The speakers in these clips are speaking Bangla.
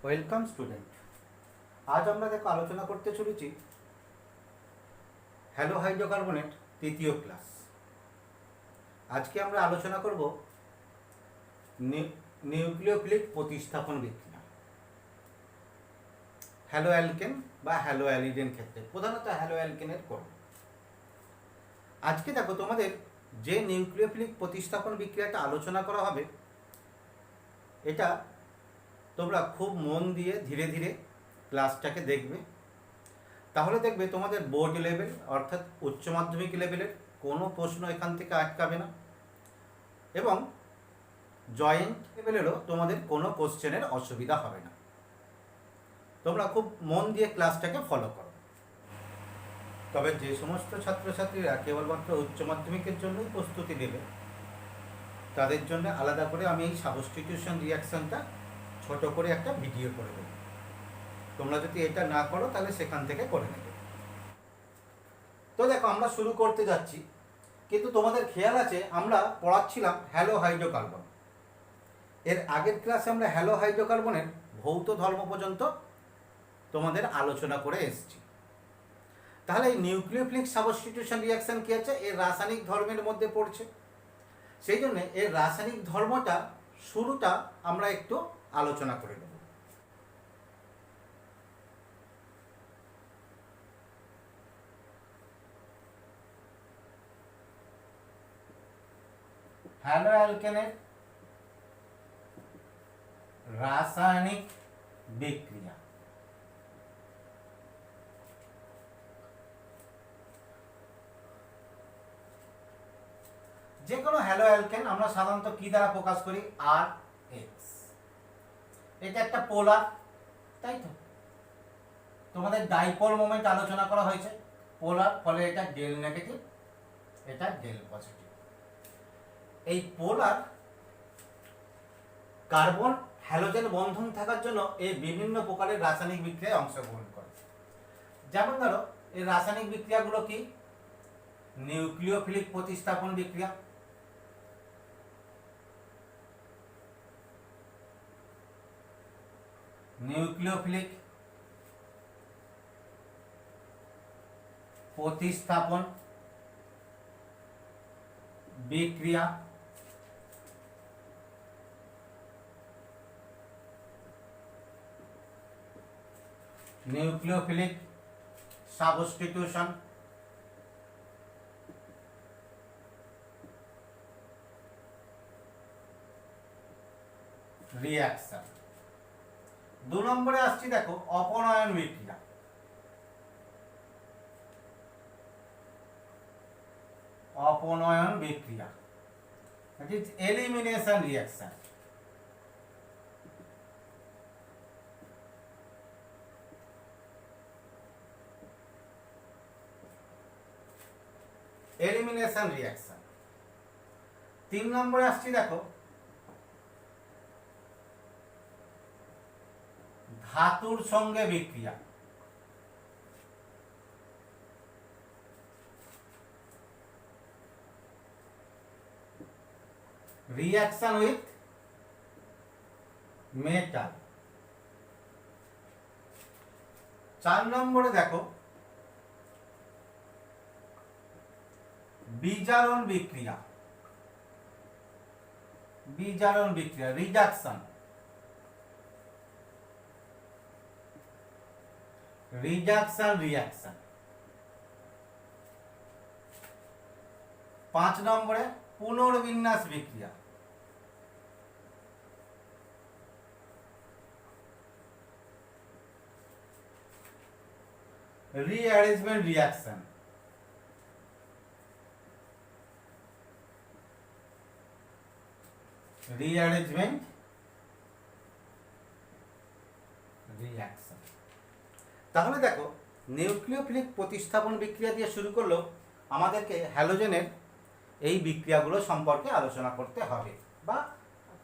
Welcome student. আজ আমরা দেখো আলোচনা করতে চলেছি হ্যালো হাইড্রোকার্বনেট তৃতীয় ক্লাস। আজকে আমরা আলোচনা করব নিউক্লিওফিলিক প্রতিস্থাপন বিক্রিয়া, হ্যালো অ্যালকেন বা হ্যালো অ্যালিডেন ক্ষেত্রে, প্রধানত হ্যালো অ্যালকেনের করব। আজকে দেখো তোমাদের যে নিউক্লিওফিলিক প্রতিস্থাপন বিক্রিয়াটা আলোচনা করা হবে, এটা তোমরা খুব মন দিয়ে ধীরে ধীরে ক্লাসটাকে দেখবে, তাহলে দেখবে তোমাদের বোর্ড লেভেল অর্থাৎ উচ্চ মাধ্যমিক লেভেলের কোনো প্রশ্ন এখান থেকে আটকাবে না, এবং জয়েন্ট লেভেলেরও তোমাদের কোনো কোশ্চেনের অসুবিধা হবে না। তোমরা খুব মন দিয়ে ক্লাসটাকে ফলো করো। তবে যে সমস্ত ছাত্রছাত্রীরা কেবলমাত্র উচ্চ মাধ্যমিকের জন্যই প্রস্তুতি নেবে, তাদের জন্য আলাদা করে আমি এই সাবস্টিটিউশন রিয়াকশনটা ছোট করে একটা ভিডিও করে দেবো। তোমরা যদি এটা না করো তাহলে সেখান থেকে করে নেবে। তো দেখো আমরা শুরু করতে যাচ্ছি, কিন্তু তোমাদের খেয়াল আছে আমরা পড়াচ্ছিলাম হ্যালো হাইড্রোকার্বন। এর আগের ক্লাসে আমরা হ্যালো হাইড্রোকার্বনের ভৌত ধর্ম পর্যন্ত তোমাদের আলোচনা করে এসেছি। তাহলে এই নিউক্লিওফিলিক সাবস্টিটিউশন রিয়াকশন কি আছে, এর রাসায়নিক ধর্মের মধ্যে পড়ছে। সেই জন্য এর রাসায়নিক ধর্মটা শুরুটা আমরা একটু আলোচনা করে নেব। হ্যালো অ্যালকেনের রাসায়নিক বিক্রিয়া। যে কোনো হ্যালো অ্যালকেন আমরা সাধারণত কি দ্বারা প্রকাশ করি, আর এক্স। এটা একটা পোলার, তাই তো? তোমাদের ডাইপোল মোমেন্ট আলোচনা করা হয়েছে, পোলার, ফলে এটা ডেল নেগেটিভ, এটা ডেল পজিটিভ। এই পোলার কার্বন হ্যালোজেন বন্ধন থাকার জন্য এই বিভিন্ন প্রকারের রাসায়নিক বিক্রিয়ায় অংশগ্রহণ করে। যেমন ধরো এই রাসায়নিক বিক্রিয়াগুলো কি, নিউক্লিওফিলিক প্রতিস্থাপন বিক্রিয়া, নিউক্লিওফিলিক প্রতিস্থাপন বিক্রিয়া, নিউক্লিওফিলিক সাবস্টিটিউশন রিঅ্যাকশন। 2 নম্বরে আসছি দেখো অপনয়ন বিক্রিয়া। অপনয়ন বিক্রিয়া, that is elimination reaction. Elimination reaction. 3 নম্বরে আসছি দেখো ধাতুর সঙ্গে বিক্রিয়া। Reaction with metal. 4 নম্বরে দেখো বিজারণ বিক্রিয়া। বিজারণ বিক্রিয়া, রিডাকশন। Reduction reaction. 5 নম্বরে পুনর্বিন্যাস বিক্রিয়া। Rearrangement reaction. Rearrangement reaction. তাহলে দেখো নিউক্লিওফিলিক প্রতিস্থাপন বিক্রিয়া দিয়ে শুরু করলেও আমাদেরকে হ্যালোজেনের এই বিক্রিয়াগুলো সম্পর্কে আলোচনা করতে হবে, বা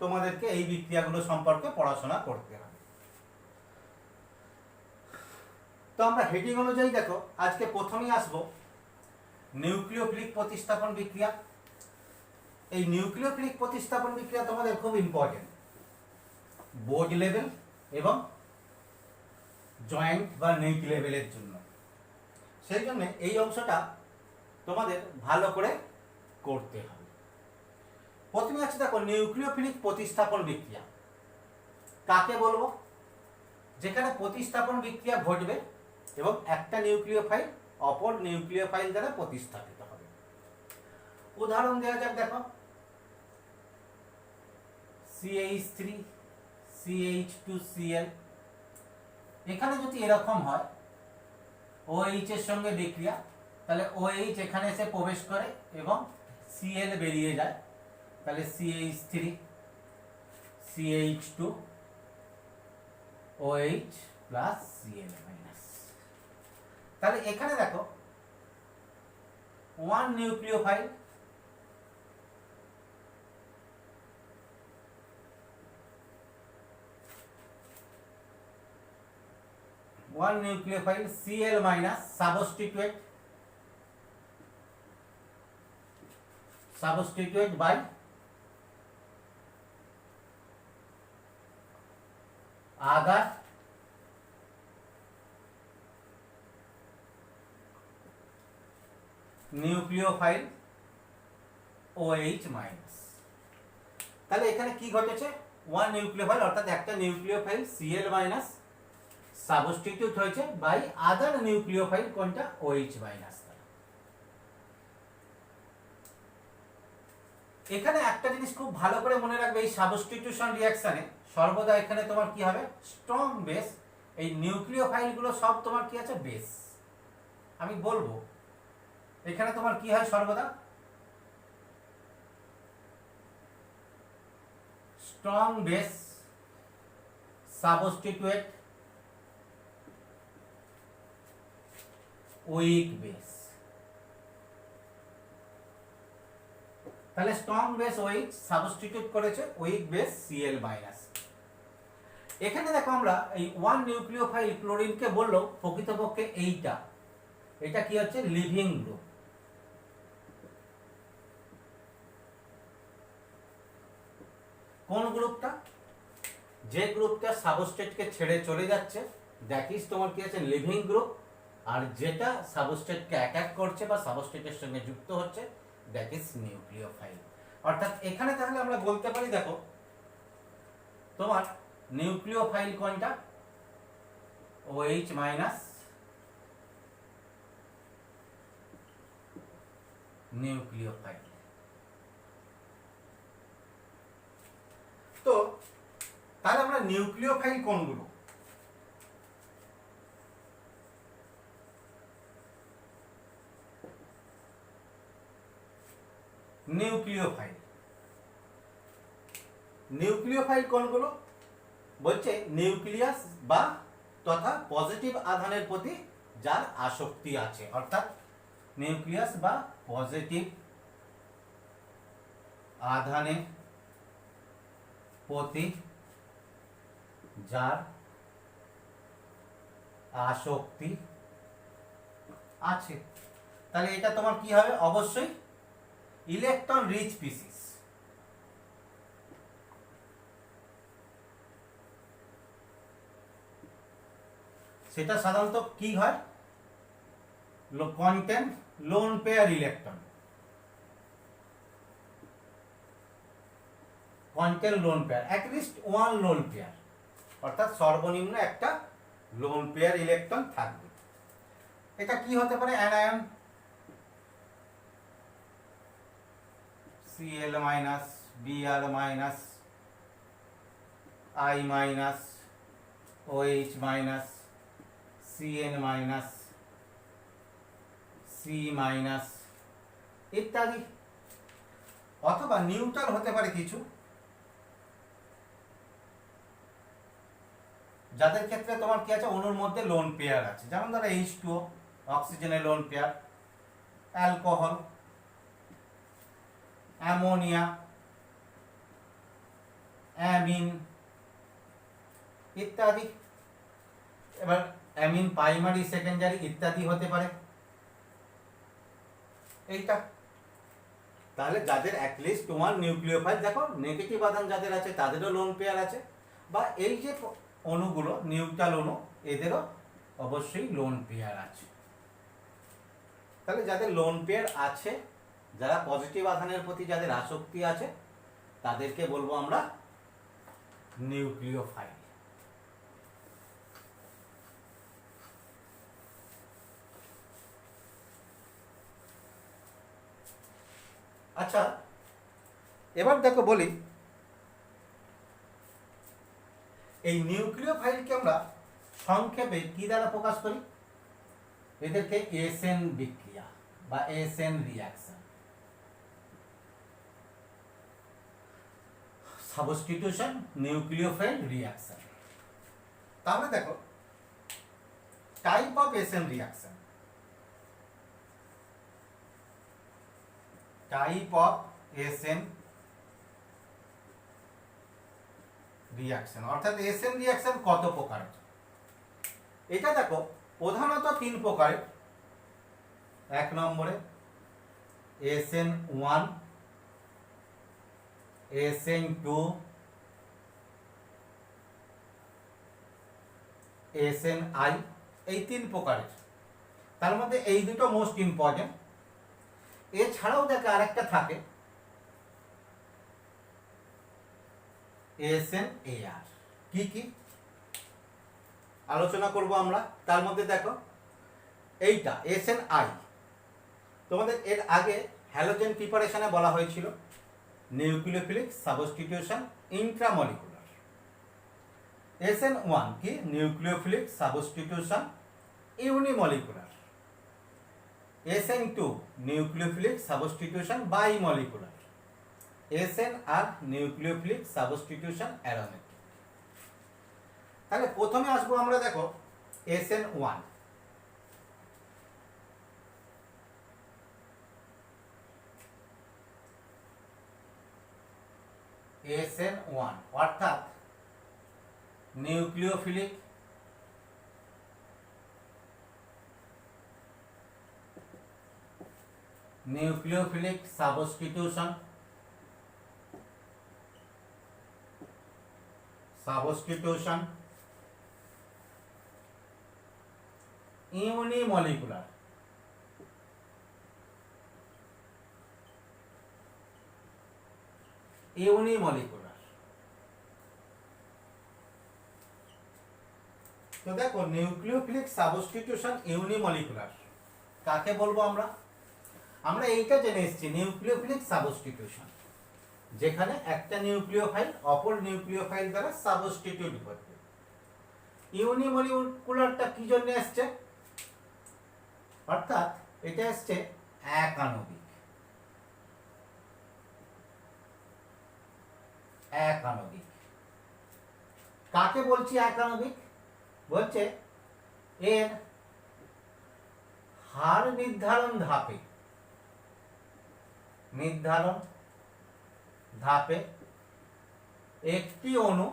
তোমাদেরকে এই বিক্রিয়াগুলো সম্পর্কে পড়াশোনা করতে হবে। তো আমরা হেডিং অনুযায়ী দেখো আজকে প্রথমেই আসবো নিউক্লিওফিলিক প্রতিস্থাপন বিক্রিয়া। এই নিউক্লিওফিলিক প্রতিস্থাপন বিক্রিয়া তোমাদের খুব ইম্পর্টেন্ট বোর্ড লেভেল এবং জয়েন্ট বা নেক লেভেলের জন্য। সেই জন্য এই অংশটা তোমাদের ভালো করে করতে হবে। প্রথমে আছে দেখো নিউক্লিওফিলিক প্রতিস্থাপন বিক্রিয়া। কাকে বলবো? যেখানে প্রতিস্থাপন বিক্রিয়া ঘটবে এবং একটা নিউক্লিওফাইল অপর নিউক্লিওফাইল দ্বারা প্রতিস্থাপিত হবে। উদাহরণ দেওয়া যাক, দেখো CH3 CH2Cl, এখানে যদি এরকম হয় OH এর সঙ্গে বিক্রিয়া, তাহলে OH এখানে এসে প্রবেশ করে এবং Cl বেরিয়ে যায়, তাহলে CH3 CH2 OH plus Cl minus. তাহলে এখানে দেখো one nucleophile Cl minus substitute by other nucleophile OH minus. তাহলে এখানে কি ঘটেছে? ওয়ান নিউক্লিওফাইল অর্থাৎ একটা নিউক্লিওফাইল Cl মাইনাস সাবস্টিটিউট হয়েছে বাই আদার নিউক্লিওফাইল কোনটা? OH minus. এখানে একটা জিনিস খুব ভালো করে মনে রাখবে, এই সাবস্টিটিউশন রিঅ্যাকশনে সর্বদা এখানে তোমার কি হবে? Strong base. এই নিউক্লিওফাইলগুলো সব তোমার কি আছে? বেস। আমি বলবো এখানে তোমার কি হয় সর্বদা? Strong base substitute week base. তাহলে স্ট্রং বেস উইক সাবস্টিটিউট করেছে উইক বেস Cl মাইনাস। এখানে দেখো আমরা এই ওয়ান নিউক্লিওফাইল ক্লোরিনকে বললো প্রকৃতপক্ষে এটা কি হচ্ছে? Living group. কোন গ্রুপটা? যে গ্রুপটা সাবস্ট্রেটকে ছেড়ে চলে যাচ্ছে দ্যাট ইজ তোমার কি আছে? Living group. আর যেটা সাবস্ট্রেটকে অ্যাটাক করছে বা সাবস্ট্রেটের সঙ্গে যুক্ত হচ্ছে দ্যাট ইজ নিউক্লিওফাইল। অর্থাৎ এখানে তাহলে আমরা বলতে পারি দেখো তোমার নিউক্লিওফাইল কোনটা? OH minus nucleophile. তো তাহলে আমরা নিউক্লিওফাইল কোনগুলো? নিউক্লিওফাইল কোনগুলো? বলছে নিউক্লিয়াস বা তথা পজিটিভ আধানের প্রতি যার আসক্তি আছে, অর্থাৎ নিউক্লিয়াস বা পজিটিভ আধানের প্রতি যার আসক্তি আছে। তাহলে এটা তোমার কি হবে? অবশ্যই ইলেকট্রন রিচ স্পিসিস। সেটা সাধারণত কি হয়? Contain lone pair electron, contain lone pair, at least one lone pair, অর্থাৎ সর্বনিম্ন একটা লোন পেয়ার ইলেকট্রন থাকবে। এটা কি হতে পারে? Anion Cl minus Br minus I minus OH minus Cn minus C minus ইত্যাদি। অথবা নিউট্রাল হতে পারে কিছু, যাদের ক্ষেত্রে তোমার কি আছে? অণুর মধ্যে লোন পেয়ার আছে, যেমন ধরো H2O অক্সিজেনের lone pair, alcohol, ammonia, amine ইত্যাদি। এবার অ্যামিন প্রাইমারি সেকেন্ডারি ইত্যাদি হতে পারে এইটা। তাহলে যাদের অ্যাটলিস্ট ওয়ান নিউক্লিওফাইল, দেখো নেগেটিভ আধান যাদের আছে তাদেরও লোন পেয়ার আছে, বা এই যে অণুগুলো নিউট্রাল অণু এদেরও অবশ্যই লোন পেয়ার আছে। তাহলে যাদের লোন পেয়ার আছে, যারা পজিটিভ আধানের প্রতি যাদের আসক্তি আছে, তাদেরকে বলবো আমরা নিউক্লিওফাইল। আচ্ছা, এবার দেখো বলি, এই নিউক্লিওফাইলকে আমরা সংক্ষেপে কি দ্বারা প্রকাশ করি? এদেরকে এসএন বিক্রিয়া বা SN reaction, substitution nucleophile reaction. তাহলে দেখো, type of SN reaction, type of SN reaction, অর্থাৎ এসএন রিঅ্যাকশন কত প্রকারের? এটা দেখো প্রধানত 3 প্রকারের। 1 নম্বরে SN1, SN2, SNI, এই 3 প্রকারের। তার মধ্যে এই দুটো মোস্ট ইম্পর্টেন্ট। এছাড়াও দেখে আরেকটা থাকে SNAR। কি কি আলোচনা করব আমরা? তার মধ্যে দেখো এইটা SNI, তোমাদের এর আগে হ্যালোজেন প্রিপারেশনে বলা হয়েছিল নিউক্লিওফিলিক সাবস্টিটিউশন ইন্ট্রামলিকুলার। SN1 কি? Nucleophilic substitution unimolecular. SN2 nucleophilic substitution bimolecular. SNR nucleophilic substitution aromatic. তাহলে প্রথমে আসবো আমরা, দেখো SN1। SN1 অর্থাৎ নিউক্লিওফিলিক সাবস্টিটিউশন ইউনিমলিকুলার। তো দেখো নিউক্লিওফিলিক সাবস্টিটিউশন ইউনিমলিকুলার কাকে বলবো আমরা? আমরা এইটা জেনে এসেছি, নিউক্লিওফিলিক সাবস্টিটিউশন যেখানে একটা নিউক্লিওফাইল অপর নিউক্লিওফাইল দ্বারা সাবস্টিটিউট করবে। ইউনিমলিকুলারটা কি জন্য আসছে? অর্থাৎ এটা আসছে একাণবিক। কাকে বলছি একাণবিক? বলছে এর হার নির্ধারণ ধাপে একটি অণু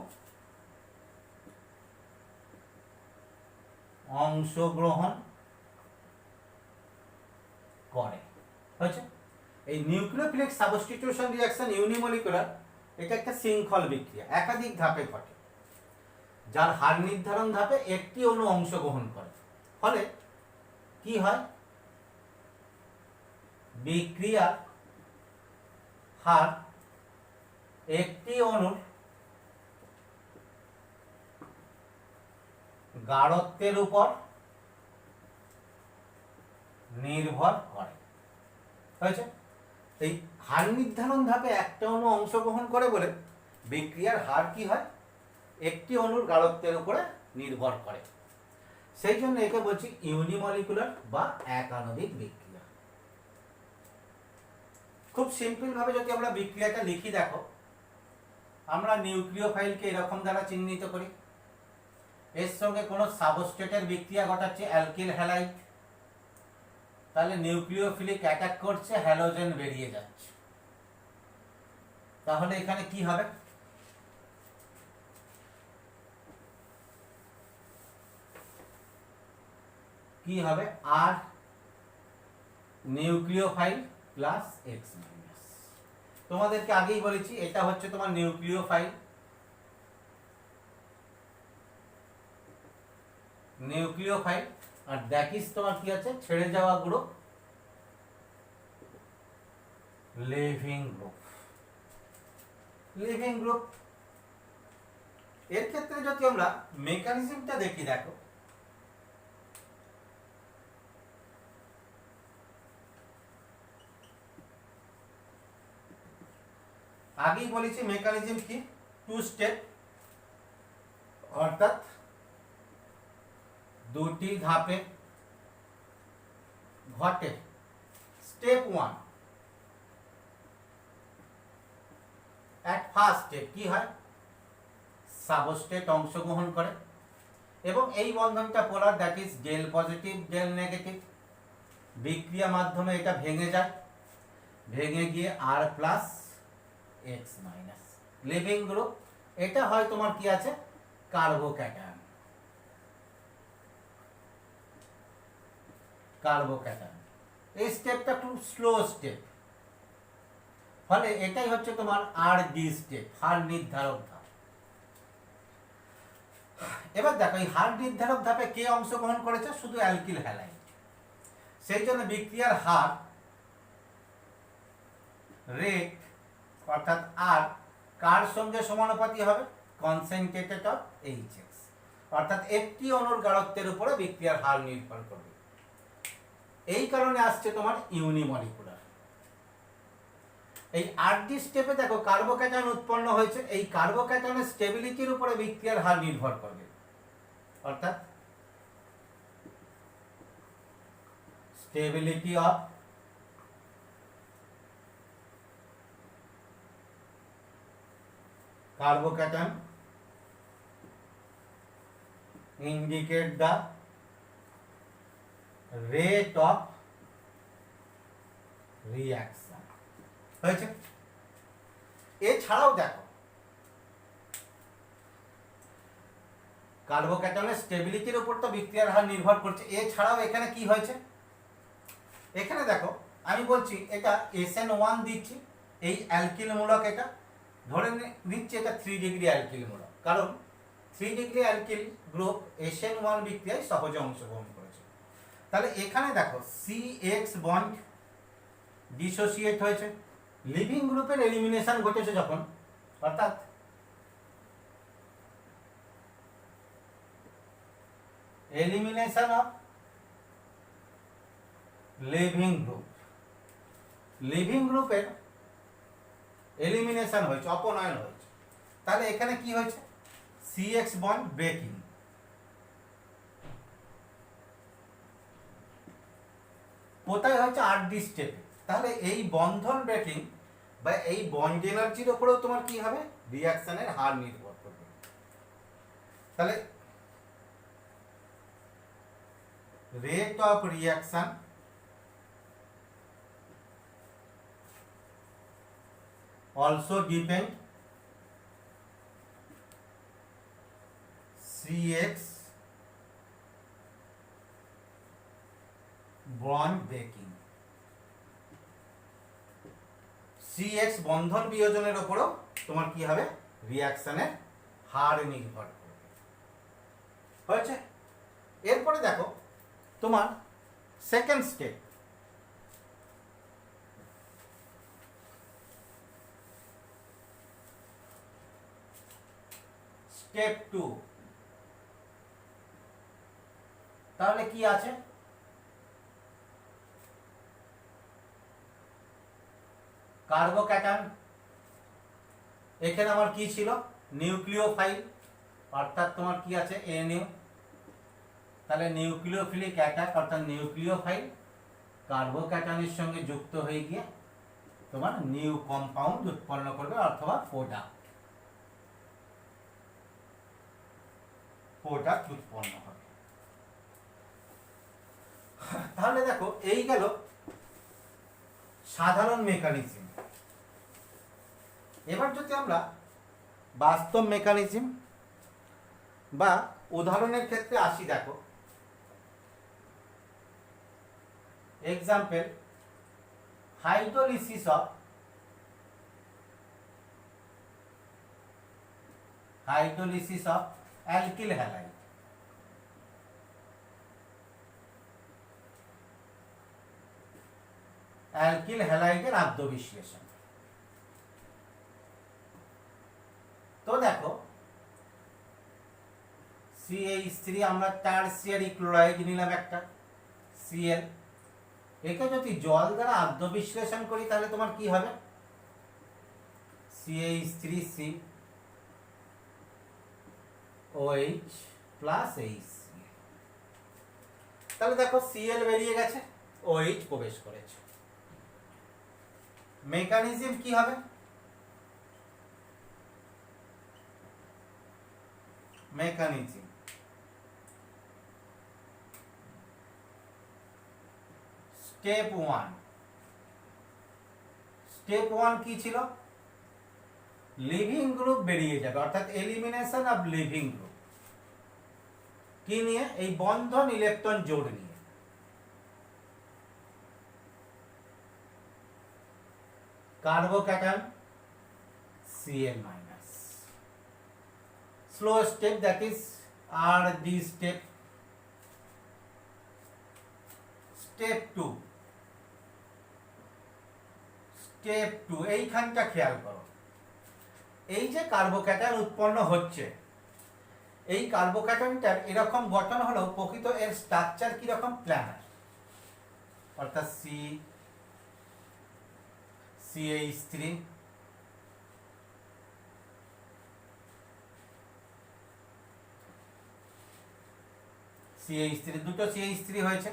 অংশগ্রহণ করে। হয়েছে? এই নিউক্লিওফিলিক সাবস্টিটিউশন রিঅ্যাকশন ইউনিমলিকুলার, এটা একটা শৃঙ্খল বিক্রিয়া, একাধিক ধাপে ঘটে, যার হার নির্ধারণ ধাপে একটি অণু অংশগ্রহণ করে। ফলে কি হয়? বিক্রিয়ার হার একটি অণুর গাঢ়ত্বের উপর নির্ভর করে। হয়েছে? এই হার নির্ধারণ ধাপে একটা অণু অংশগ্রহণ করে বলে বিক্রিয়ার হার কি হয়? একটি অণুর গাঢ়ত্বের উপরে নির্ভর করে। সেই জন্য একে বলছি ইউনিমলিকুলার বা একাণবিক বিক্রিয়া। খুব সিম্পল ভাবে যদি আমরা বিক্রিয়াটা লিখি, দেখো আমরা নিউক্লিওফাইলকে এরকম দ্বারা চিহ্নিত করি। এর সঙ্গে কোনো সাবস্ট্রেটের বিক্রিয়া ঘটাচ্ছে অ্যালকিল হ্যালাইড, তাহলে নিউক্লিওফিলিক অ্যাটাক করছে, হ্যালোজেন বেরিয়ে যাচ্ছে। তাহলে এখানে কি হবে? আর নিউক্লিওফাইল প্লাস এক্স মাইনাস। তোমাদেরকে আগেই বলেছি এটা হচ্ছে তোমার নিউক্লিওফাইল, আর দ্যাট ইজ তোমার কি আছে ছেড়ে যাওয়া group leaving group. Leaving group এর ক্ষেত্রে যদি আমরা মেকানিজমটা দেখি, দেখো আগেই বলেছি মেকানিজম কি, টু স্টেপ, অর্থাৎ দুটি ধাপে ঘটে। Step one, at first step কি হয়, সাবস্টেট অংশগ্রহণ করে এবং এই বন্ধনটা polar, that is del positive del negative, বিক্রিয়া মাধ্যমে এটা ভেঙে যায়, ভেঙে গিয়ে R plus X minus leaving group. এটা হয় তোমার কি আছে কার্বোক্যাটায়ন, কার্বোক্যাটায়ন। এই স্টেপটা খুব স্লো স্টেপ, ফলে এটাই হচ্ছে তোমার আর ডি স্টেপ, হার নির্ধারক ধাপ। এবার দেখো এই হার নির্ধারক ধাপে কে অংশগ্রহণ করেছে, শুধু অ্যালকিল হ্যালাইড। সেই জন্য বিক্রিয়ার হার রেট অর্থাৎ আর কার সঙ্গে সমানুপাতি হবে, কনসেন্ট্রেটেড অফ এইচএক্স, অর্থাৎ একটি অণুর গাঢ়ত্বের উপরে বিক্রিয়ার হার নির্ভর করবে। এই কারণে আসছে তোমার ইউনিমলিকুলার। এই আরডি স্টেপে দেখো কার্বোক্যাটায়ন উৎপন্ন হয়েছে, এই কার্বোক্যাটায়নের স্টেবিলিটির উপরে বিক্রিয়ার হার নির্ভর করবে, অর্থাৎ stability of carbocation indicate the rate of reaction হয়েছে। এছাড়াও দেখো কার্বোক্যাটায়নের স্টেবিলিটির উপর তো বিক্রিয়ার হার নির্ভর করছে, এছাড়াও এখানে কি হয়েছে, এখানে দেখো আমি বলছি এটা SN1 দিচ্ছি, এই অ্যালকিল মূলক, এটা ধরে নিচ্ছে এটা 3 ডিগ্রি অ্যালকিল মূলক, কারণ 3 ডিগ্রি অ্যালকিল গ্রুপ SN1 বিক্রিয়ায় সহজে অংশগ্রহণ করেছে। তাহলে এখানে দেখো CX বন্ড ডিসোসিয়েট হয়েছে, লিভিং গ্রুপের এলিমিনেশন ঘটেছে যখন, অর্থাৎ elimination of leaving group, living গ্রুপের এলিমিনেশন হয়েছে, অপনয়ন হয়েছে। তাহলে এখানে কি হয়েছে, CX বন্ড ব্রেকিং, কোথায় হয়েছে আরডি স্টেপে। তাহলে এই বন্ধন ব্রেকিং বা এই বন্ড এনার্জির উপরেও তোমার কি হবে, রিঅ্যাকশনের হার নির্ভর করবে। তাহলে rate of reaction also depend CX bond breaking, CX বন্ধন বিয়োজনের উপরও তোমার কি হবে, রিঅ্যাকশনের হার নির্ভর করবে। হয়েছে। এরপরে দেখো তোমার সেকেন্ড স্টেপ, স্টেপ 2। তাহলে কি আছে, কার্বোক্যাটায়ন, এখানে আমার কি ছিল নিউক্লিওফাইল, অর্থাৎ তোমার কি আছে NU, তাহলে নিউক্লিওফিলিক অ্যাটাক অর্থাৎ নিউক্লিওফাইল কার্বোক্যাটায়নের সঙ্গে যুক্ত হয়ে গিয়ে তোমার নিউ কম্পাউন্ড উৎপন্ন করবে অথবা প্রোডাক্ট উৎপন্ন হবে। তাহলে দেখো এই গেল সাধারণ মেকানিজম। এবার যদি আমরা বাস্তব মেকানিজম বা উদাহরণের ক্ষেত্রে আসি, দেখো example hydrolysis of alkyl halide. Alkyl হ্যালাইডের আদ্য বিশ্লেষণ। তো দেখো CH3 আমরা টারসিয়ারি ক্লোরাইড নিলাম একটা Cl, একে যদি জল দ্বারা আদ্য বিশ্লেষণ করি তাহলে তোমার কি হবে? CH3C OH plus H। তাহলে দেখো Cl বেরিয়ে গেছে, OH প্রবেশ করেছে। মেকানিজম কি হবে? মেকানিজম স্টেপ 1 কি ছিল? লিভিং গ্রুপ বেরিয়ে যাবে, অর্থাৎ এলিমিনেশন অফ লিভিং গ্রুপ। কি নিয়ে? এই বন্ধন ইলেকট্রন জোড় নিয়ে। Carbocation Cl-, slow step, that is RD step. Step 2 এইখানটা খেয়াল করো। এই যে কার্বোক্যাটায়ন উৎপন্ন হচ্ছে, এই কার্বোক্যাটায়নটার এরকম গঠন হলো, প্রকৃত এর স্ট্রাকচার কি রকম? প্ল্যানার, অর্থাৎ CH3 দুটো CH3 হয়েছে,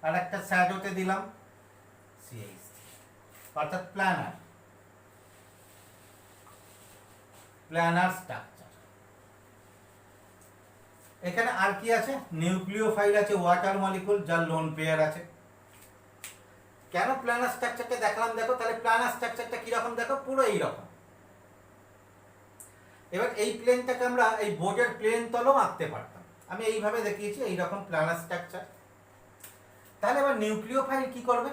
আর একটা শ্যাডোতে দিলাম CH3, অর্থাৎ প্ল্যানার স্ট্রাকচার। এখানে আর কি আছে? নিউক্লিওফাইল আছে, ওয়াটার মলিকুল যার লোন পেয়ার আছে। কেন প্ল্যানার স্ট্রাকচারটা দেখালাম? দেখো তাহলে প্ল্যানার স্ট্রাকচারটা কিরকম দেখো, পুরো এইরকম। এবার এই প্লেনটাকে আমরা এই বোর্ডের প্লেন তলও আঁকতে পারতাম, আমি এইভাবে দেখিয়েছি, এইরকম প্ল্যানার স্ট্রাকচার। তাহলে এবার নিউক্লিওফাইল কি করবে?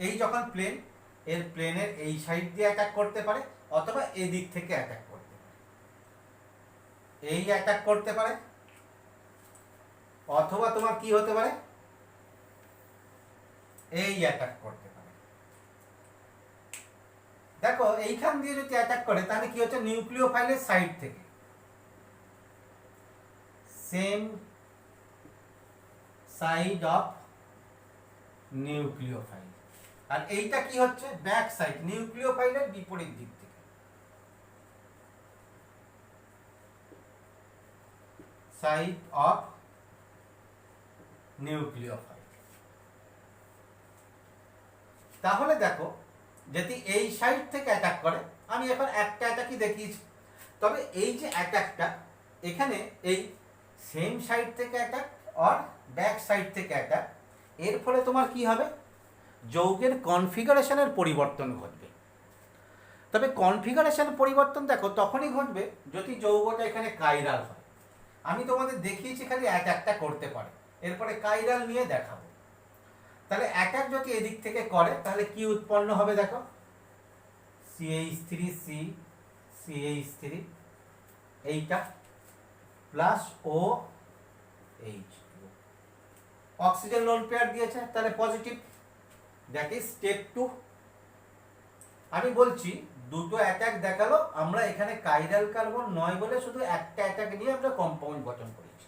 এই যখন প্লেন, এর প্লেনের এই সাইড দিয়ে অ্যাটাক করতে পারে, অথবা এই দিক থেকে অ্যাটাক করতে পারে, এই অ্যাটাক করতে পারে, অথবা তোমার কি হতে পারে? এই অ্যাটাক করতে পারে। দেখো এইখান দিয়ে যদি অ্যাটাক করে তাহলে কি হচ্ছে? নিউক্লিওফাইলের সাইড থেকে সেম সাইড অফ নিউক্লিওফাইল, আর এইটা কি হচ্ছে? ব্যাক সাইড, নিউক্লিওফাইলের বিপরীত দিক থেকে। Side of nucleophile. তাহলে দেখো যদি এই সাইড থেকে অ্যাটাক করে, আমি এখন একটা অ্যাটাকই দেখিয়েছি, তবে এই যে অ্যাটাকটা এখানে এই সেম সাইড থেকে অ্যাটাক আর ব্যাক সাইড থেকে অ্যাটাক, এর ফলে তোমার কি হবে? যৌগের কনফিগারেশনের পরিবর্তন ঘটবে। তবে কনফিগারেশন পরিবর্তন দেখো তখনই ঘটবে যদি যৌগটা এখানে কাইরাল হয়। আমি তোমাদের দেখিয়েছি খালি অ্যাটাকটা করতে পারে, এরপরে কাইরাল নিয়ে দেখাবো। তাহলে অ্যাটাক যদি এদিক থেকে করে তাহলে কি উৎপন্ন হবে? দেখো CH3C CH3 এইটা plus OH, oxygen lone pair দিয়েছে, তাহলে পজিটিভ, দ্যাট ইজ স্টেপ 2। আমি বলছি দুটো অ্যাটাক দেখালো, আমরা এখানে কাইরাল কার্বন নয় বলে শুধু একটা অ্যাটাক নিয়ে আমরা কম্পাউন্ড গঠন করেছি।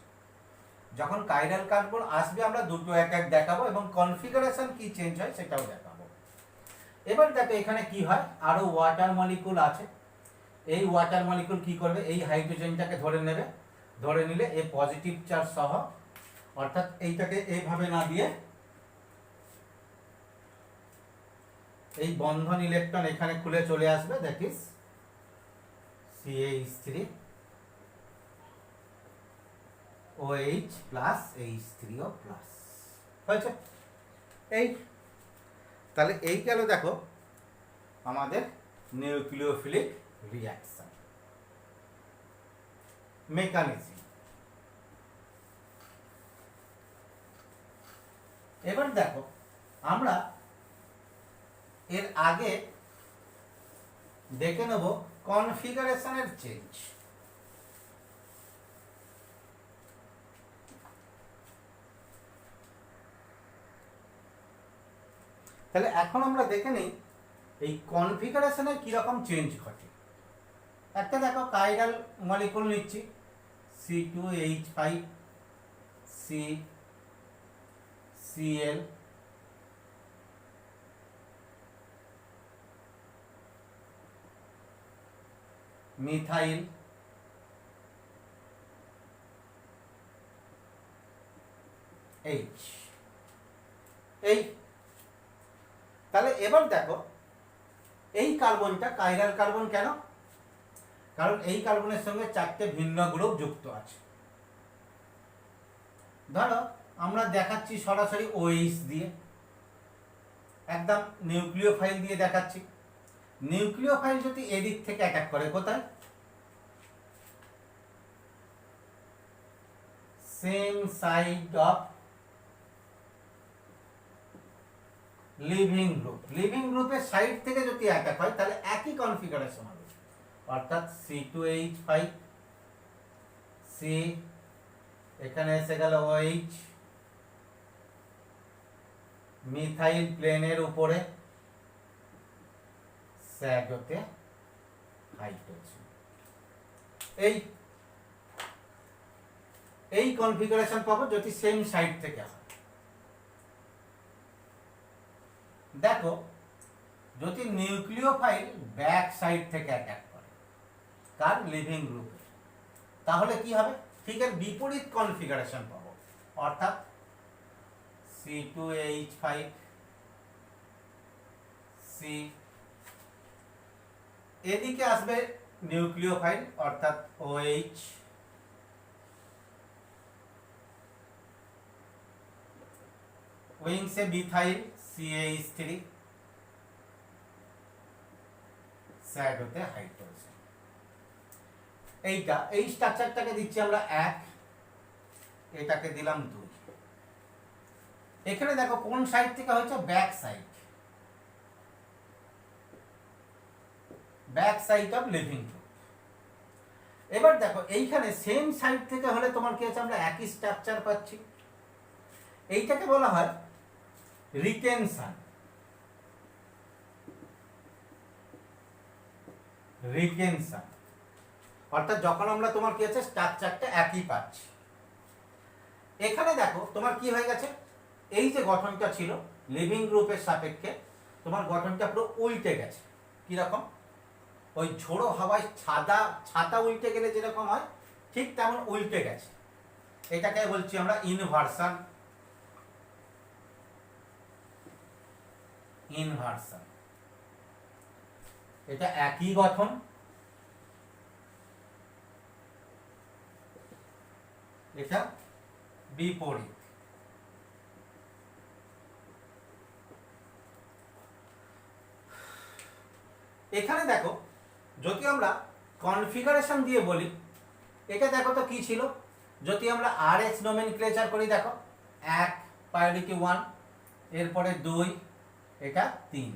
যখন কাইরাল কার্বন আসবে আমরা দুটো অ্যাটাক দেখাবো এবং কনফিগারেশন কি চেঞ্জ হয় সেটাও দেখাবো। এবার দেখো এখানে কি হয়, আরো ওয়াটার মলিকুল আছে। এই ওয়াটার মলিকুল কি করবে? এই হাইড্রোজেনটাকে ধরে নেবে, ধরে নিলে এ পজিটিভ চার্জ সহ, অর্থাৎ এইটাকে এইভাবে না দিয়ে এই বন্ধন ইলেকট্রন এখানে খুলে চলে আসবে, that is CH3 OH plus H3O plus হয়েছে। এই তাহলে এই গেল দেখো আমাদের নিউক্লিওফিলিক রিঅ্যাকশন মেকানিজম। এবার দেখো আমরা এর আগে দেখে নেব কনফিগারেশনের চেঞ্জ। তাহলে এখন আমরা দেখে নিই এই কনফিগারেশনের কীরকম চেঞ্জ ঘটে। একটা দেখো কাইরাল মলিকুল নিচ্ছি, C2H5 CCl, মিথাইল, H, এই তাহলে এবার দেখো এই কার্বনটা কাইরাল কার্বন কেন? কারণ এই কার্বনের সঙ্গে 4টে ভিন্ন গ্রুপ যুক্ত আছে। ধরো আমরা দেখাচ্ছি সরাসরি OH দিয়ে, একদম নিউক্লিওফাইল দিয়ে দেখাচ্ছি। নিউক্লিওফাইল যদি এদিক থেকে অ্যাটাক করে, কোথায়? Same side of leaving group, living গ্রুপের সাইড থেকে যদি অ্যাটাক হয় তাহলে একই কনফিগারেশন হবে, অর্থাৎ C2H5 C, এখানে এসে গেল OH, মিথাইল প্লেনের উপরে স্যাগতে হাইড্রোজেন। এই কনফিগারেশন পাবো যদি সেম সাইড থেকে হয়। দেখো যদি নিউক্লিওফাইল ব্যাক সাইড থেকে অ্যাটাক করে কার লিভিং গ্রুপে, তাহলে কি হবে? ঠিক এর বিপরীত কনফিগারেশন পাবো, অর্থাৎ C2H5 C, এদিকে আসবে নিউক্লিওফাইল অর্থাৎ OH, উইংসে মিথাইল CH3, স্যাগতে হাইড্রোজেন। এই স্ট্রাকচারটাকে দিচ্ছি আমরা 1, এটাকে দিলাম 2। এখানে দেখো কোন সাইড থেকে হচ্ছে? Back side, back side of leaving group. এবার দেখো এইখানে সেম সাইড থেকে হলে তোমার কি আছে? আমরা একই স্ট্রাকচার পাচ্ছি। এইটাকে বলা হয় রিটেনশন। রিটেনশন অর্থাৎ যখন আমরা তোমার কি আছে স্ট্রাকচারটা একই পাচ্ছি। এখানে দেখো তোমার কি হয়ে গেছে, এই যে গঠনটা ছিল লিভিং গ্রুপের সাপেক্ষে তোমার গঠনটা পুরো উল্টে গেছে। কিরকম? ওই ঝোড়ো হাওয়ায় ছাতা উল্টে গেলে যেরকম হয় ঠিক তেমন উল্টে গেছে। এটাকে বলছি আমরা ইনভার্সন। ইনভার্সন এটা একই গঠন, এটা বিপরীত। এখানে দেখো যদি আমরা কনফিগারেশন দিয়ে বলি, এটা দেখো তো কি ছিল? যদি আমরা RH নোমেনক্লেচার করি, দেখো 1 প্রায়োরিটি 1, এরপরে 2, এটা 3,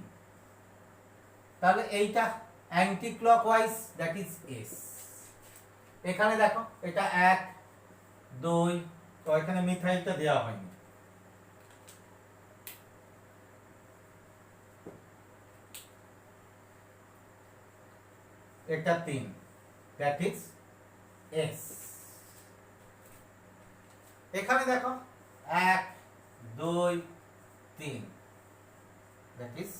তাহলে এইটা anti clockwise, that is S। এখানে দেখো এটা 1 2, তো এখানে মিথাইলটা দেওয়া হয়নি। এটা 3, দ্যাট ইজ S। এখানে দেখো 1 2 3, দ্যাট ইজ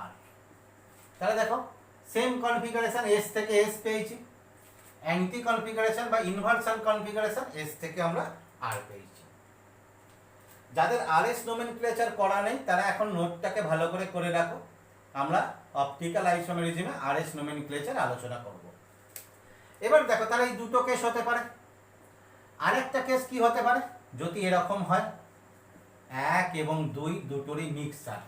R। তাহলে দেখো সেম কনফিগারেশন S থেকে S পেয়েছি, অ্যান্টি কনফিগারেশন বা ইনভার্সন কনফিগারেশন S থেকে আমরা R পেয়েছি। যাদের RS নোমেনক্লেচার করা নেই তারা এখন নোটটাকে ভালো করে করে রাখো, আমরা অপটিক্যাল আইসোমেরিজমে RS নোমেনক্লেচার আলোচনা করব। এবার দেখো তাহলে এই দুটো কেস হতে পারে। আরেকটা কেস কি হতে পারে? যদি এরকম হয় 1 এবং 2 দুটোরই মিক্সচার,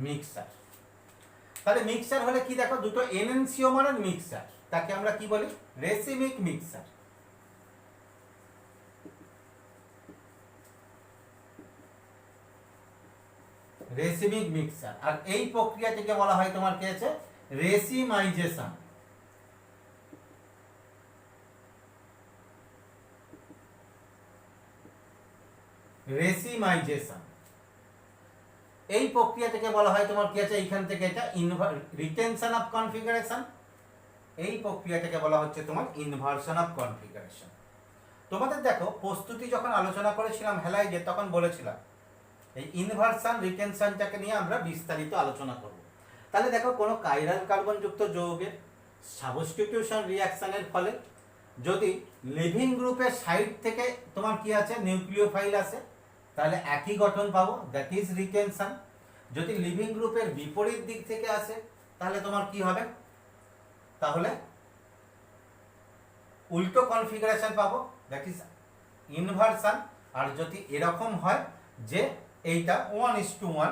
মিক্সচার। তাহলে মিক্সচার হলে কি দেখো, দুটো এনএনসিওমারের মিক্সচার, তাকে আমরা কি বলি? Racemic mixture. Racemic mixture. আর এই প্রক্রিয়াটিকে বলা হয় তোমার কি আছে? রেসিমাইজেশন। রেসিমাইজেশন। এই প্রক্রিয়াটাকে বলা হয় তোমার কি আছে, এইখান থেকে এটা রিটেনশন অফ কনফিগারেশন, এই প্রক্রিয়াটাকে বলা হচ্ছে তোমার ইনভার্সন অফ কনফিগারেশন। তোমাদের দেখো প্রস্তুতি যখন আলোচনা করেছিলাম হ্যালাইডে, তখন বলেছিলাম এই ইনভার্সন রিটেনশনটাকে নিয়ে আমরা বিস্তারিত আলোচনা করব। তাহলে দেখো কোনো কাইরাল কার্বনযুক্ত যৌগের সাবস্টিটিউশন রিঅ্যাকশনের ফলে যদি লিভিং গ্রুপের সাইড থেকে তোমার কি আছে নিউক্লিওফাইল আসে, তাহলে একই গঠন পাবো, দ্যাট ইজ রিটেনশন। যদি লিভিং গ্রুপের বিপরীত দিক থেকে আসে তাহলে তোমার কি হবে, তাহলে উল্টো কনফিগারেশন পাবো, দ্যাট ইজ ইনভার্সন। আর যদি এরকম হয় যে এইটা 1:1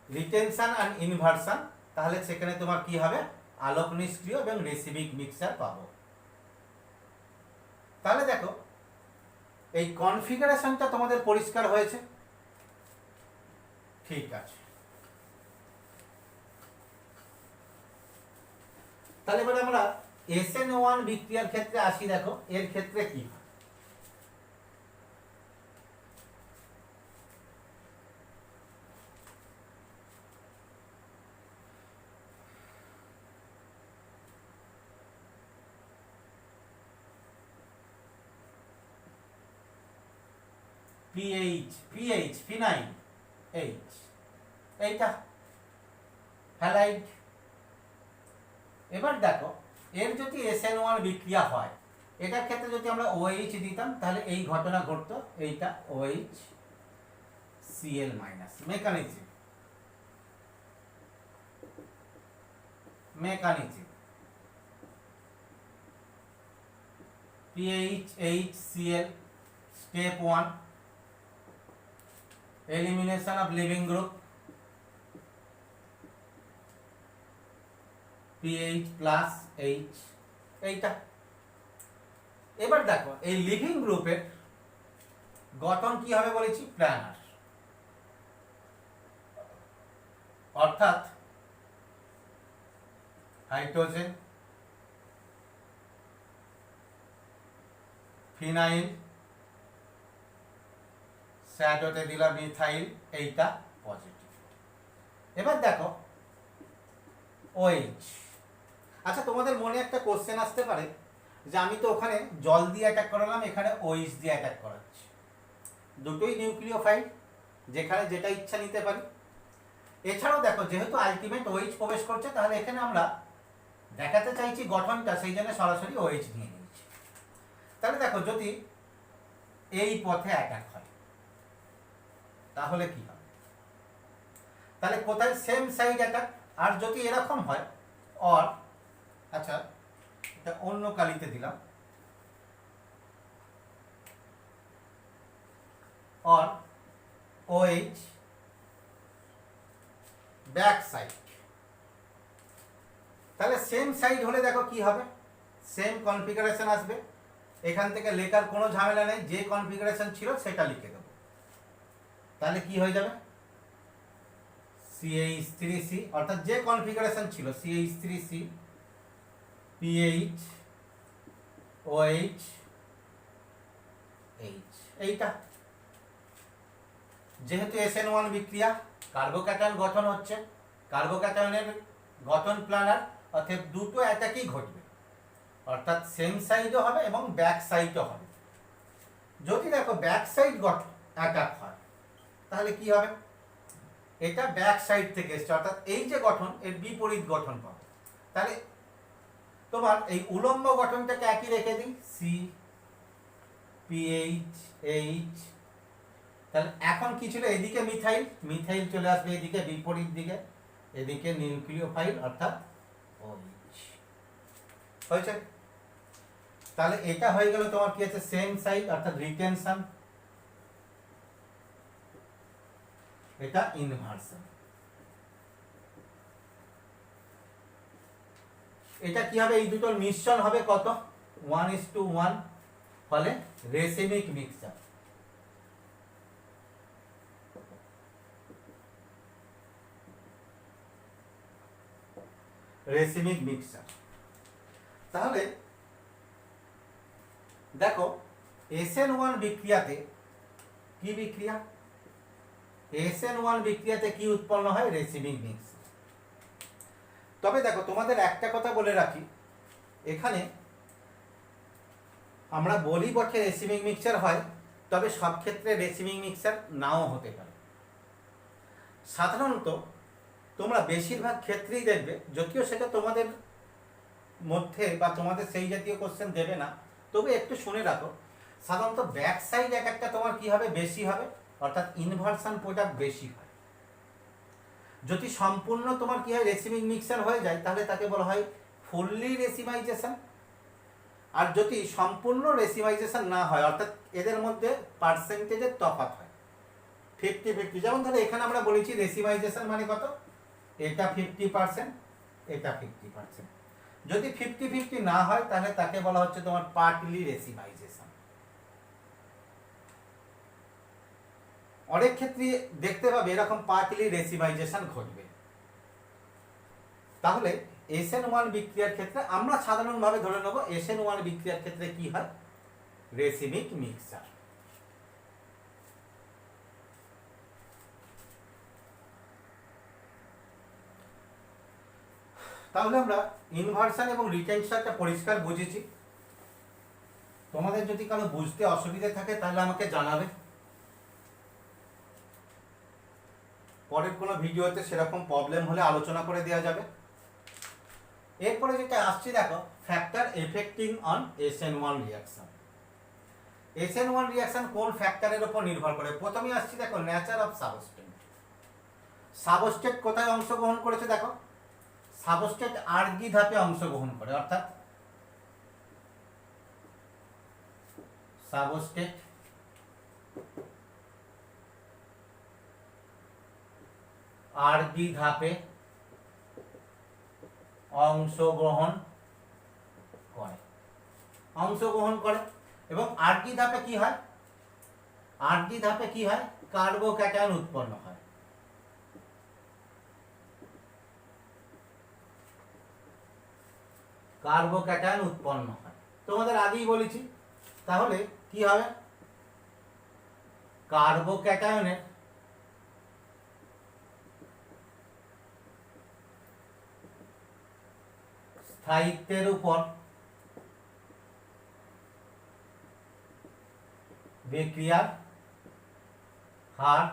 রিটেনশন অ্যান্ড ইনভার্সন, তাহলে সেখানে তোমার কি হবে, আলোক নিষ্ক্রিয় এবং রেসিমিক মিক্সচার পাবো। তাহলে দেখো এই কনফিগারেশনটা তোমাদের পরিষ্কার হয়েছে, ঠিক আছে। তাহলে এবার আমরা SN1 বিক্রিয়ার ক্ষেত্রে আসি। দেখো এর ক্ষেত্রে কি হয়, PH ফিনাইল H, এইটা হ্যালাইড। এবার দেখো এর যদি SN1 বিক্রিয়া হয়, এটার ক্ষেত্রে যদি আমরা OH দিতাম তাহলে এই ঘটনা ঘটতো, এইটা OH Cl minus. Mechanism PH HCl, step 1 elimination of living group, PH plus H, এইটা। এবার দেখো এই লিভিং গ্রুপের গঠন কি হবে বলেছি, প্ল্যানার, অর্থাৎ হাইড্রোজেন, ফিনাইল, স্যাডোতে দিলাম মিথাইল, এইটা পজিটিভ। এবার দেখো OH। আচ্ছা তোমাদের মনে একটা কোশ্চেন আসতে পারে যে আমি তো ওখানে জল দিয়ে অ্যাটাক করালাম, এখানে OH দিয়ে অ্যাটাক করাচ্ছি, দুটোই নিউক্লিওফাইল, যেখানে যেটা ইচ্ছা নিতে পারি। এছাড়াও দেখো যেহেতু আলটিমেট OH প্রবেশ করছে, তাহলে এখানে আমরা দেখাতে চাইছি গঠনটা, সেই জন্য সরাসরি OH নিয়ে নিয়েছি। তাহলে দেখো যদি এই পথে অ্যাটাক হয় তাহলে কি হবে, তাহলে কোথায় সেম সাইড অ্যাটাক। আর যদি এরকম হয় অর, আচ্ছা এটা অন্য কালিতে দিলাম, অর OH ব্যাক সাইড, তাহলে সেম সাইড হলে দেখো কি হবে, সেম কনফিগারেশন আসবে। এখান থেকে লেখার কোনো ঝামেলা নেই, যে কনফিগারেশন ছিল সেটা লিখে দেবো। তাহলে কি হয়ে যাবে, CH3C, অর্থাৎ যে কনফিগারেশন ছিল CH3C, PH OH H, এইটা। যেহেতু SN1 বিক্রিয়া, কার্বোক্যাটায়ন গঠন হচ্ছে, কার্বোক্যাটায়নের গঠন প্ল্যানার, অর্থাৎ দুটো অ্যাটাকই ঘটবে, অর্থাৎ সেম সাইডও হবে এবং ব্যাক সাইডও হবে। যদি দেখো ব্যাক সাইড অ্যাটাক হয় তাহলে কি হবে, এটা ব্যাক সাইড থেকে এসছে, অর্থাৎ এই যে গঠন এর বিপরীত গঠন পাবে। তাহলে তোমার এই উলম্ব গঠনটাকে একই রেখে দিই, CPH, তাহলে এখন কি ছিল, এদিকে মিথাইল, মিথাইল চলে আসবে এদিকে বিপরীত দিকে, এদিকে নিউক্লিওফাইল অর্থাৎ OH হয়েছে। তাহলে এটা হয়ে গেল তোমার কি আছে, সেম সাইড অর্থাৎ রিটেনশন, এটা ইনভার্সন। এটা কি হবে, এই দুটোর মিশ্রণ হবে কত, 1:1, ফলে রেসিমিক মিক্সচার। Racemic mixture. তাহলে দেখো SN1 বিক্রিয়াতে কি বিক্রিয়া, SN1 বিক্রিয়াতে কি উৎপন্ন হয়, রেসিমিক মিক্সার। তবে দেখো তোমাদের একটা কথা বলে রাখি, এখানে আমরা বলি বটে রেসিমিক মিক্সচার হয়, তবে সব ক্ষেত্রে রেসিমিক মিক্সচার নাও হতে পারে। সাধারণত তোমরা বেশিরভাগ ক্ষেত্রেই দেখবে, যদিও সেটা তোমাদের মধ্যে বা তোমাদের সেই জাতীয় কোশ্চেন দেবে না, তবে একটু শুনে রাখো, সাধারণত ব্যাক সাইড এক একটা তোমার কি হবে, বেশি হবে, অর্থাৎ ইনভার্সন প্রোডাক্ট বেশি হয়। যদি সম্পূর্ণ তোমার কি হয়, রেসিমিক মিক্সচার হয়ে যায়, তাহলে তাকে বলা হয় ফুললি রেসিমাইজেশন। আর যদি সম্পূর্ণ রেসিমাইজেশন না হয়, অর্থাৎ এদের মধ্যে পার্সেন্টেজের তফাৎ হয় 50-50, যেমন ধরো এখানে আমরা বলেছি রেসিমাইজেশন মানে কত, এটা 50%, এটা 50%। যদি 50-50 না হয়, তাহলে তাকে বলা হচ্ছে তোমার পার্টলি রেসিমাইজেশন। অনেক ক্ষেত্রে দেখতে পাবে এরকম পার্টলি রেসিমাইজেশন ঘটবে। তাহলে SN1 বিক্রিয়ার ক্ষেত্রে আমরা সাধারণভাবে ধরে নেব SN1 বিক্রিয়ার ক্ষেত্রে কি হয়, রেসিমিক মিক্সচার। তাহলে আমরা ইনভার্সন এবং রিটেনশনটা পরিষ্কার বুঝেছি। তোমাদের যদি কারো বুঝতে অসুবিধা থাকে তাহলে আমাকে জানাবে, পরের কোনো ভিডিওতে সেরকম প্রবলেম হলে আলোচনা করে দেওয়া যাবে। এরপরে যেটা আসছে দেখো, factor affecting on SN1 reaction. SN1 reaction কোন ফ্যাক্টরের উপর নির্ভর করে? প্রথমেই আসছে দেখো, নেচার অফ সাবস্টেট। সাবস্টেট কোথায় অংশগ্রহণ করেছে দেখো, সাবস্টেট আর্গি ধাপে অংশগ্রহণ করে, অর্থাৎ সাবস্টেট আর্গি ধাপে অংশগ্রহণ করে এবং আর্গি ধাপে কি হয়, আর্গি ধাপে কি হয়, কার্বোক্যাটায়ন উৎপন্ন হয়। কার্বোক্যাটায়ন উৎপন্ন হয়, তোমাদের আগেই বলেছি। তাহলে কি হবে, কার্বোক্যাটায়নের স্থায়িত্বের উপর বিক্রিয়ার হার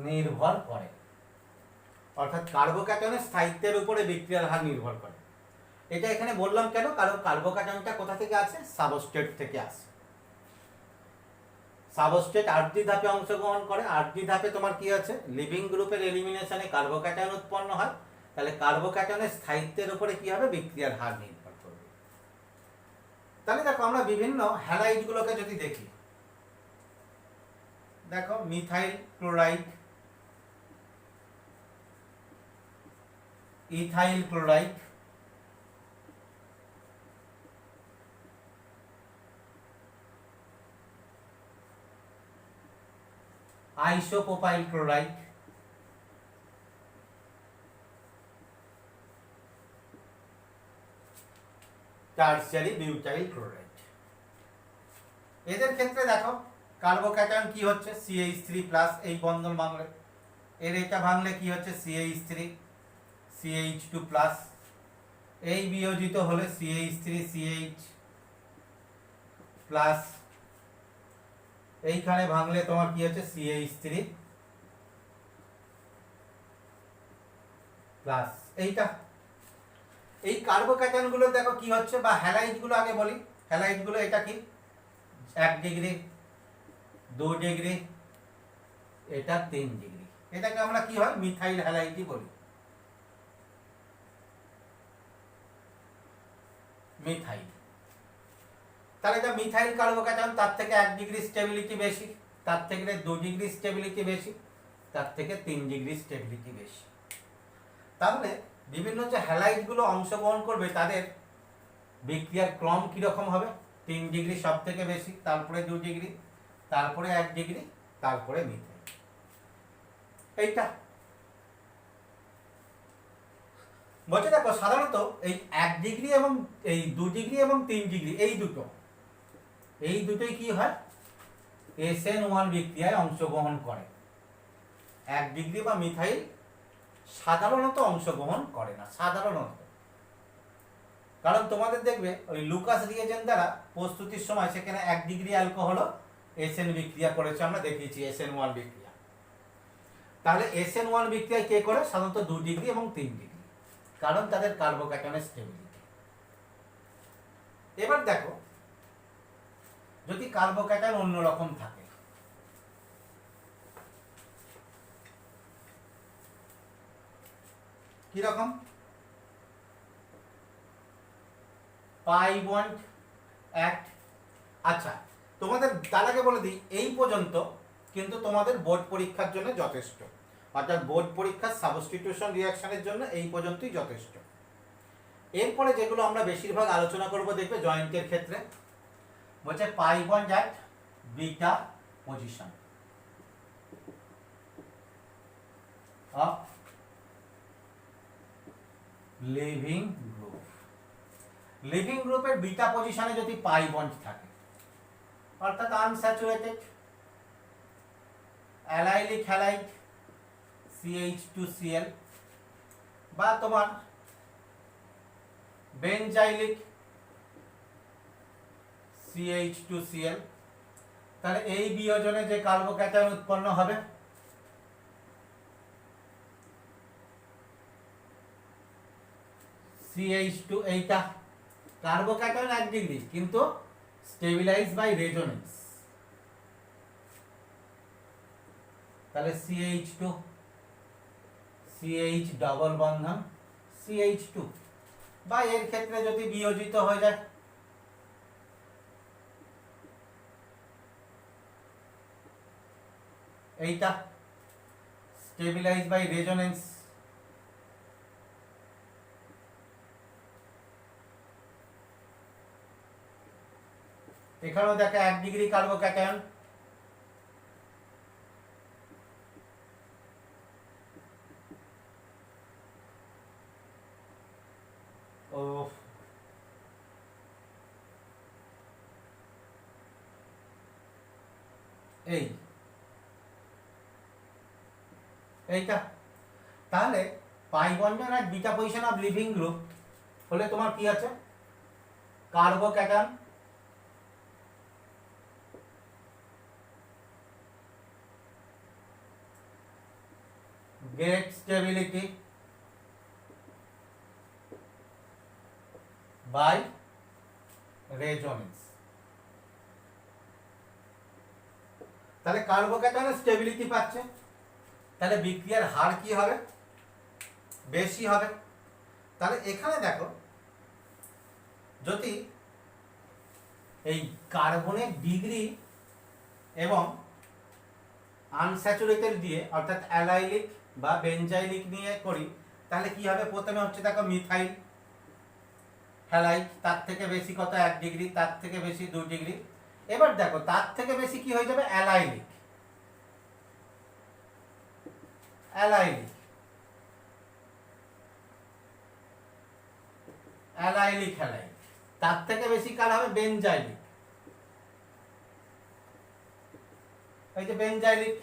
নির্ভর করে, অর্থাৎ কার্বোক্যাটায়নের স্থায়িত্বের উপরে বিক্রিয়ার হার নির্ভর করে। এটা এখানে বললাম কেন, কারণ কার্বোক্যাটায়নটা কোথা থেকে আসে, সাবস্ট্রেট থেকে আসে। সাবস্ট্রেট আর্দ্রি ধাপে অংশগ্রহণ করে, আর্দ্রি ধাপে তোমার কি আছে, লিভিং গ্রুপের এলিমিনেশনে কার্বোক্যাটায়ন উৎপন্ন হয়। তাহলে কার্বোক্যাটায়নের স্থায়িত্বের উপরে কি হবে, বিক্রিয়ার হার নির্ভর করবে। তাহলে দেখো আমরা বিভিন্ন হ্যালাইড গুলোকে যদি দেখি, দেখো methyl chloride, ethyl chloride, isopropyl chloride, tertiary butyl chloride. এদের ক্ষেত্রে দেখো কার্বোক্যাটায়ন কি হচ্ছে, CH3+, এই বন্ধন ভাঙলে, এর এটা ভাঙলে কি হচ্ছে, CH3 CH2+, এই বিয়োজিত হলে CH3 CH+, এইখানে ভাঙলে তোমার কি হচ্ছে, CH3+। এইটা এই কার্বোক্যাটায়ন গুলো দেখো কি হচ্ছে, বা হ্যালাইড গুলো আগে বলি, হ্যালাইড গুলো এটা কি 1 ডিগ্রি, 2 ডিগ্রি, এটা 3 ডিগ্রি, এটাকে আমরা কি হয়, মিথাইল হ্যালাইডই বলি। মিথাইল, তাহলে এটা মিথাইল কার্বোক্যাটায়ন, তার থেকে 1 ডিগ্রি স্টেবিলিটি বেশি, তার থেকে 2 ডিগ্রি স্টেবিলিটি বেশি, তার থেকে 3 ডিগ্রি স্টেবিলিটি বেশি। তাহলে বিভিন্ন যে হ্যালাইড গুলো অংশগ্রহণ করবে তাদের বিক্রিয়ার ক্রম কিরকম হবে, 3 ডিগ্রি সব থেকে বেশি, তারপরে 2 ডিগ্রি, তারপরে 1 ডিগ্রি, তারপরে মিথাইল। এইটা বলছে দেখো সাধারণত এই 1 ডিগ্রি এবং এই 2 ডিগ্রি এবং 3 ডিগ্রি এই দুটোই কি হয় SN1 বিক্রিয়ায় অংশগ্রহণ করে। 1 ডিগ্রি বা মিথাইল সাধারণত অংশগ্রহণ করে না, সাধারণত। কারণ তোমাদের দেখবে ওই লুকাস রিয়েজেন্ট দ্বারা প্রস্তুতির সময় সেখানে 1 ডিগ্রি অ্যালকোহলও SN বিক্রিয়া করেছে, আমরা দেখিয়েছি SN1 বিক্রিয়া। তাহলে SN1 বিক্রিয়ায় কে করে সাধারণত 2 ডিগ্রি এবং 3 ডিগ্রি, কারণ তাদের কার্বোক্যাটায়নের স্টেবিলিটি। এবার দেখো যদি কার্বোক্যাটায়ন অন্যরকম থাকে, কি রকম? Pi bond act. আচ্ছা, তোমাদের তার আগে বলে দিই এই পর্যন্ত কিন্তু তোমাদের বোর্ড পরীক্ষার জন্য যথেষ্ট, অর্থাৎ বোর্ড পরীক্ষার সাবস্টিটিউশন রিঅ্যাকশনের জন্য এই পর্যন্তই যথেষ্ট। এরপরে যেগুলো আমরা বেশিরভাগ আলোচনা করব দেখবে জয়েন্টের ক্ষেত্রে, বলছে pi bond at beta position of leaving group. Living গ্রুপের বিটা পজিশনে যদি পাই বন্ড থাকে, অর্থাৎ আনস্যাচুরেটেড অ্যালাইলিক হ্যালাইড CH2Cl বা তোমার বেনজাইলিক CH2Cl, তাহলে এই বিয়োজনে যে কার্বোক্যাটায়ন উৎপন্ন হবে CH2, এইটা কার্বোক্যাটায়ন 1 ডিগ্রি কিন্তু স্টেবিলাইজ বাই রেজোনেন্স, তাহলে CH2 CH ডবল বন্ধন CH2, বা এর ক্ষেত্রে যদি বিয়োজিত হয়ে যায় এইটা স্টেবিলাইজ বাই রেজোনেন্স, এখানেও দেখা 1 ডিগ্রি কার্বোক্যাটায়ন, ও এইটা, তাহলে পাই বন্ডন আর beta position of leaving group হলে তোমার কি আছে carbocation great stability by resonance। তাহলে কার্বোক্যাটায়নের স্টেবিলিটি পাচ্ছে, তাহলে বিক্রিয়ার হার কি হবে বেশি হবে। তাহলে এখানে দেখো যদি এই কার্বনের ডিগ্রি এবং আনস্যাচুরেটেড দিয়ে অর্থাৎ অ্যালাইলিক বা বেনজাইলিক নিয়ে করি, তাহলে কি হবে? প্রথমে হচ্ছে দেখো মিথাইল হ্যালাইড, তার থেকে বেশি কত 1 ডিগ্রি, তার থেকে বেশি 2 ডিগ্রি। এবার দেখো তার থেকে বেশি কি হয়ে যাবে অ্যালাইলিক, অ্যালাইলিক অ্যালাইলিক হ্যালাইড, তার থেকে বেশি কার হবে বেনজাইলিক, এই যে বেনজাইলিক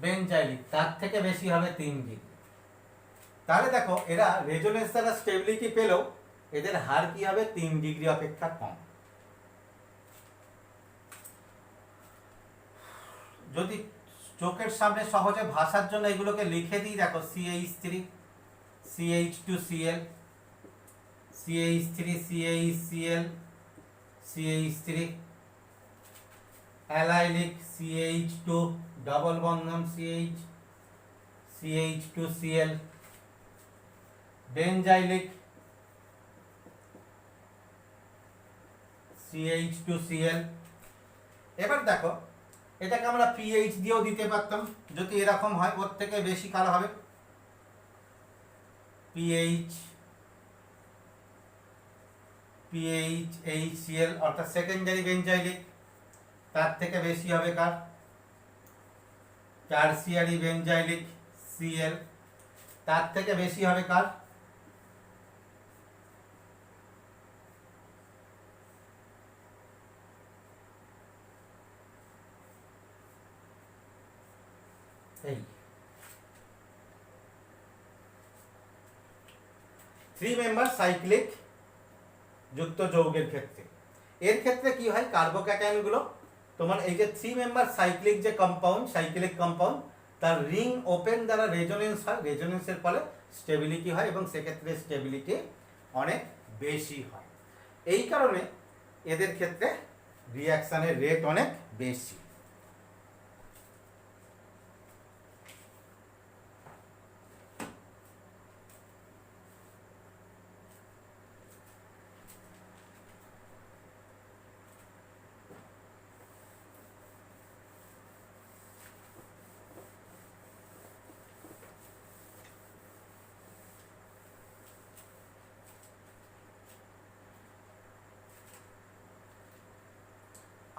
বেনজাইলিক তার থেকে বেশি হবে 3 ডিগ্রি। তাহলে দেখো এরা রেজোনেন্স দ্বারা স্টেবিলিটি পেলেও এদের হার কি হবে 3 ডিগ্রি অপেক্ষা কম। যদি চোখের সামনে সহজে ভাষার জন্য এগুলোকে লিখে দিই, দেখো CH3 CH2Cl CH3 CHCl CH3 allylic CH2 double বন্ধন CH CH2Cl বেনজাইলিক CH2Cl। এবার দেখো এটাকে আমরা pH দিয়েও দিতে পারতাম, যদি এরকম হয় ওর থেকে বেশি কার হবে pH HCl অর্থাৎ সেকেন্ডারি বেনজাইলিক, তার থেকে বেশি হবে কার টারসিয়ারি বেনজাইলিক Cl, তার থেকে বেশি হবে কার? এই 3 মেম্বার সাইক্লিক যুক্ত যৌগের ক্ষেত্রে, এর ক্ষেত্রে কি হয়, কার্বোক্যাটায়নগুলো তোমার এই যে 3 মেম্বার সাইক্লিক যে কম্পাউন্ড, সাইক্লিক কম্পাউন্ড, তার রিং ওপেন দ্বারা রেজোনেন্স হয়, রেজোনেন্সের ফলে স্টেবিলিটি হয় এবং সেক্ষেত্রে স্টেবিলিটি অনেক বেশি হয়। এই কারণে এদের ক্ষেত্রে রিয়াকশানের রেট অনেক বেশি।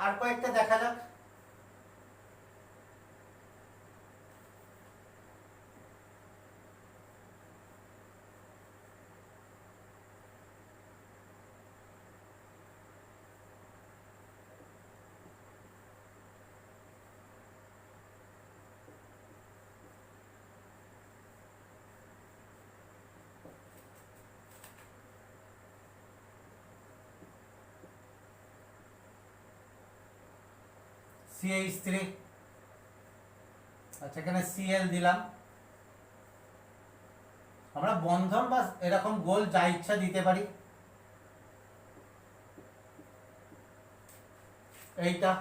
আর কয়েকটা দেখা যাক। CH3, আচ্ছা এখানে Cl দিলাম। আমরা বন্ধন বা এরকম গোল যা ইচ্ছা দিতে পারি। এইটা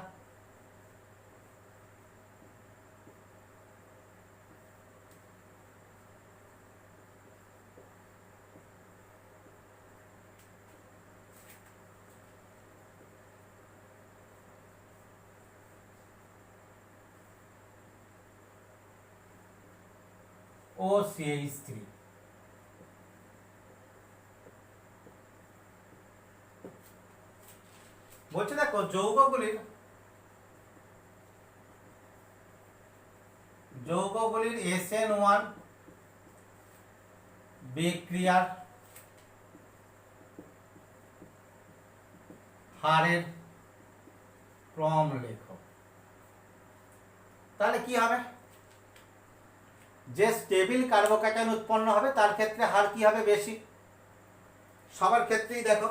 OCH3। বলছে দেখো যৌগগুলির SN1 বিক্রিয়ার হারের ক্রম লেখো। তাহলে কি হবে, যে স্টেবিল কার্বোক্যাটায়ন উৎপন্ন হবে তার ক্ষেত্রে হার কি হবে, বেশি। সবার ক্ষেত্রেই দেখো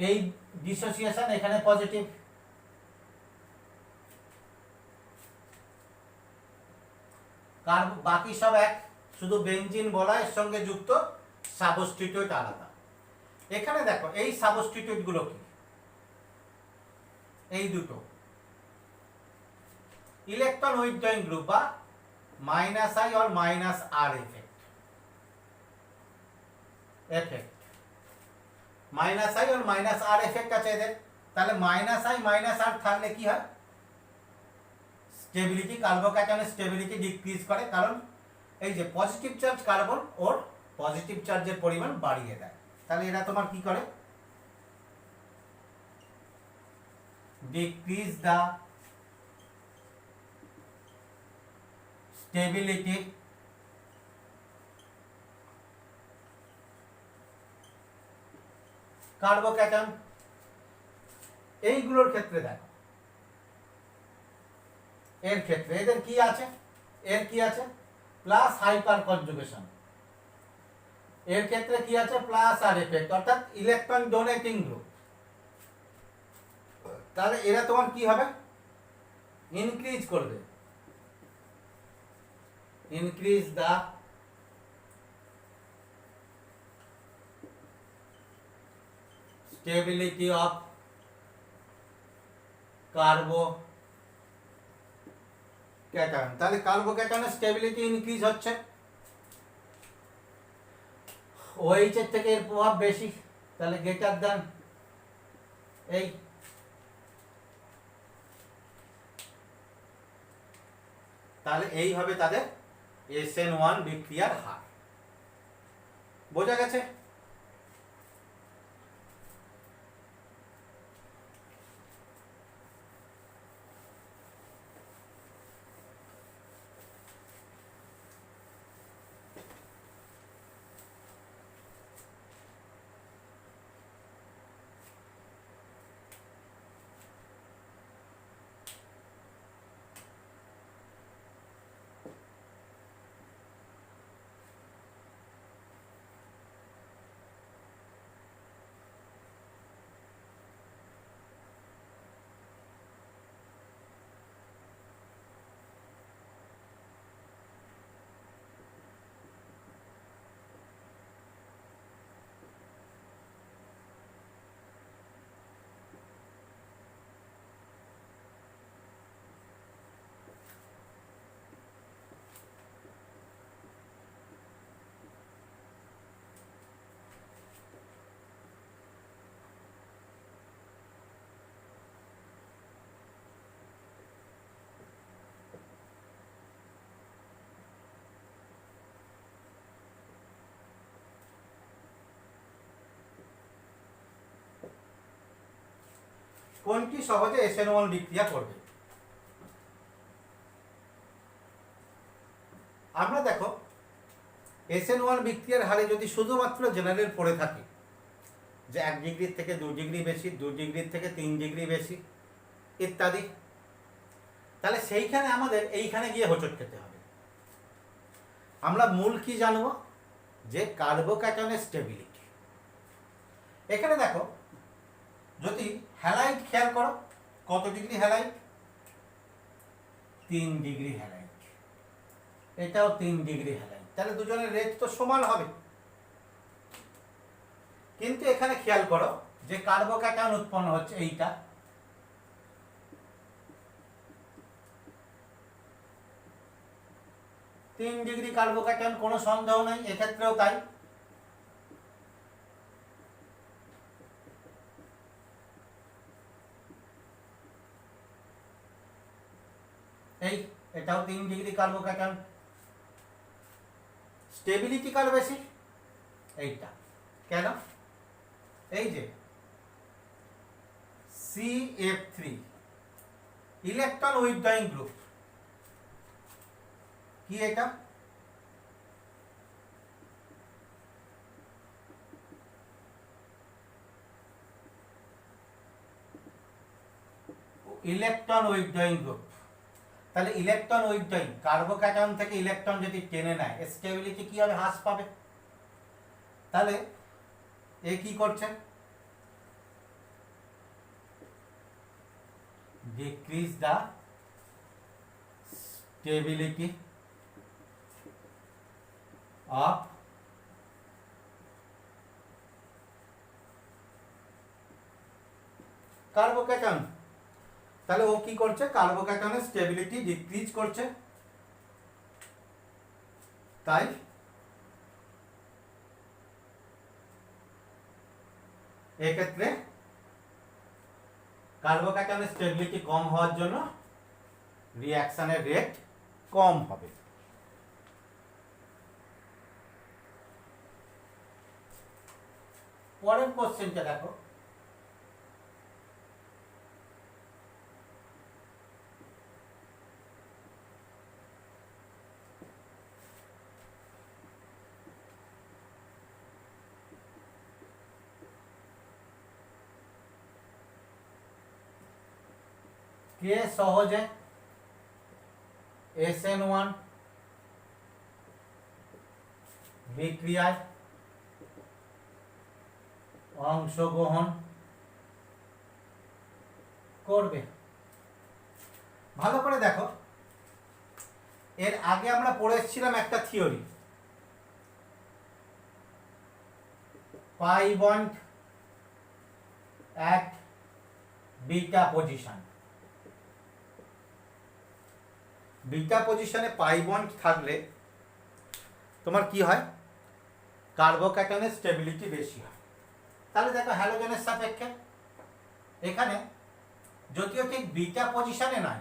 এই ডিসোসিয়েশন এখানে পজিটিভ, বাকি সব এক, শুধু বেনজিন বলয়ের সঙ্গে যুক্ত সাবস্টিটিউট আলাদা। এখানে দেখো এই সাবস্টিটিউট গুলো কি, এই দুটো ইলেকট্রন উইথড্রয়িং গ্রুপ বা -I or -R effect, -I or -R effect আছে এদের। তাহলে -I -R থাকলে কি হয়, স্টেবিলিটি, কার্বোক্যাটায়নের স্টেবিলিটি ডিক্রিজ করে, কারণ এই যে পজিটিভ চার্জ কার্বন ওর পজিটিভ চার্জের পরিমাণ বাড়িয়ে দেয়। তাহলে এরা তোমার কি করে, ডিক্রিজ দা স্টেবিলিটি কার্বোক্যাটায়ন। এইগুলোর ক্ষেত্রে দেখো, এর ক্ষেত্রে এদের কি আছে, এর কি আছে প্লাস হাইপার কনজুগেশন, এর ক্ষেত্রে কি আছে প্লাস আর এফেক্ট, অর্থাৎ ইলেকট্রন ডোনেটিং গ্রুপ। তাহলে এরা তোমার কি হবে, ইনক্রিজ করবে, increase the stability of carbocation. তাহলে কার্বোক্যাটায়নের স্টেবিলিটি ইনক্রিজ হচ্ছে, OH এর থেকে এর প্রভাব বেশি, তাহলে গ্রেটার দ্যান এই। তাহলে এই হবে তাদের SN1 বিক্রিয়ার হার। বোঝা গেছে? কোনটি সহজে SN1 বিক্রিয়া করবে? আমরা দেখো SN1 বিক্রিয়ার হারে যদি শুধুমাত্র জেনারেল পড়ে থাকে যে 1 ডিগ্রির থেকে 2 ডিগ্রি বেশি, 2 ডিগ্রির থেকে 3 ডিগ্রি বেশি ইত্যাদি, তাহলে সেইখানে আমাদের এইখানে গিয়ে হোঁচট খেতে হবে। আমরা মূল কি জানবো? যে কার্বোক্যাটায়নের স্টেবিলিটি। এখানে দেখো যদি হ্যালাইড খেয়াল করো, কত ডিগ্রি হ্যালাইড? 3 ডিগ্রি হ্যালাইড, এটাও 3 ডিগ্রি হ্যালাইড, তাহলে দুজনের রেট তো সমান হবে। কিন্তু এখানে খেয়াল করো যে কার্বোক্যাটায়ন উৎপন্ন হচ্ছে এইটা, তিন ডিগ্রি কার্বোক্যাটায়ন, কোনো সন্দেহ নেই, এক্ষেত্রেও তাই। এই এটাও 3 ডিগ্রি কার্বোক্যাটায়ন। স্টেবিলিটি কার বেশি? এইটা। কেন? এই যে CF3 ইলেকট্রন উইথড্রয়িং গ্রুপ, কি এটা? Electron withdrawing group. তাহলে ইলেকট্রন উইথড্রয়িং, কার্বোক্যাটায়ন থেকে ইলেকট্রন যদি টেনে নেয়, স্টেবিলিটি কি হবে? হ্রাস পাবে। তাহলে এ কি করছে? Decrease the stability of carbocation. তাহলে ও কি করছে? কার্বোক্যাটায়নের স্টেবিলিটি ডিক্রিজ করছে। তাই এক্ষেত্রে কার্বোক্যাটায়নের স্টেবিলিটি কম হওয়ার জন্য রিঅ্যাকশনের রেট কম হবে। পরের কোশ্চেনটা দেখো, কে সহজে SN1 বিক্রিয়ায় অংশগ্রহণ করবে? ভালো করে দেখো, এর আগে আমরা পড়ে এসেছিলাম একটা theory, pi bond at beta position. Beta পজিশনে পাই বন্ড থাকলে তোমার কি হয়? কার্বোক্যাটায়নের স্টেবিলিটি বেশি হয়। তাহলে দেখো হ্যালোজেনের সাপেক্ষে এখানে যদিও ঠিক বিটা পজিশনে নাই,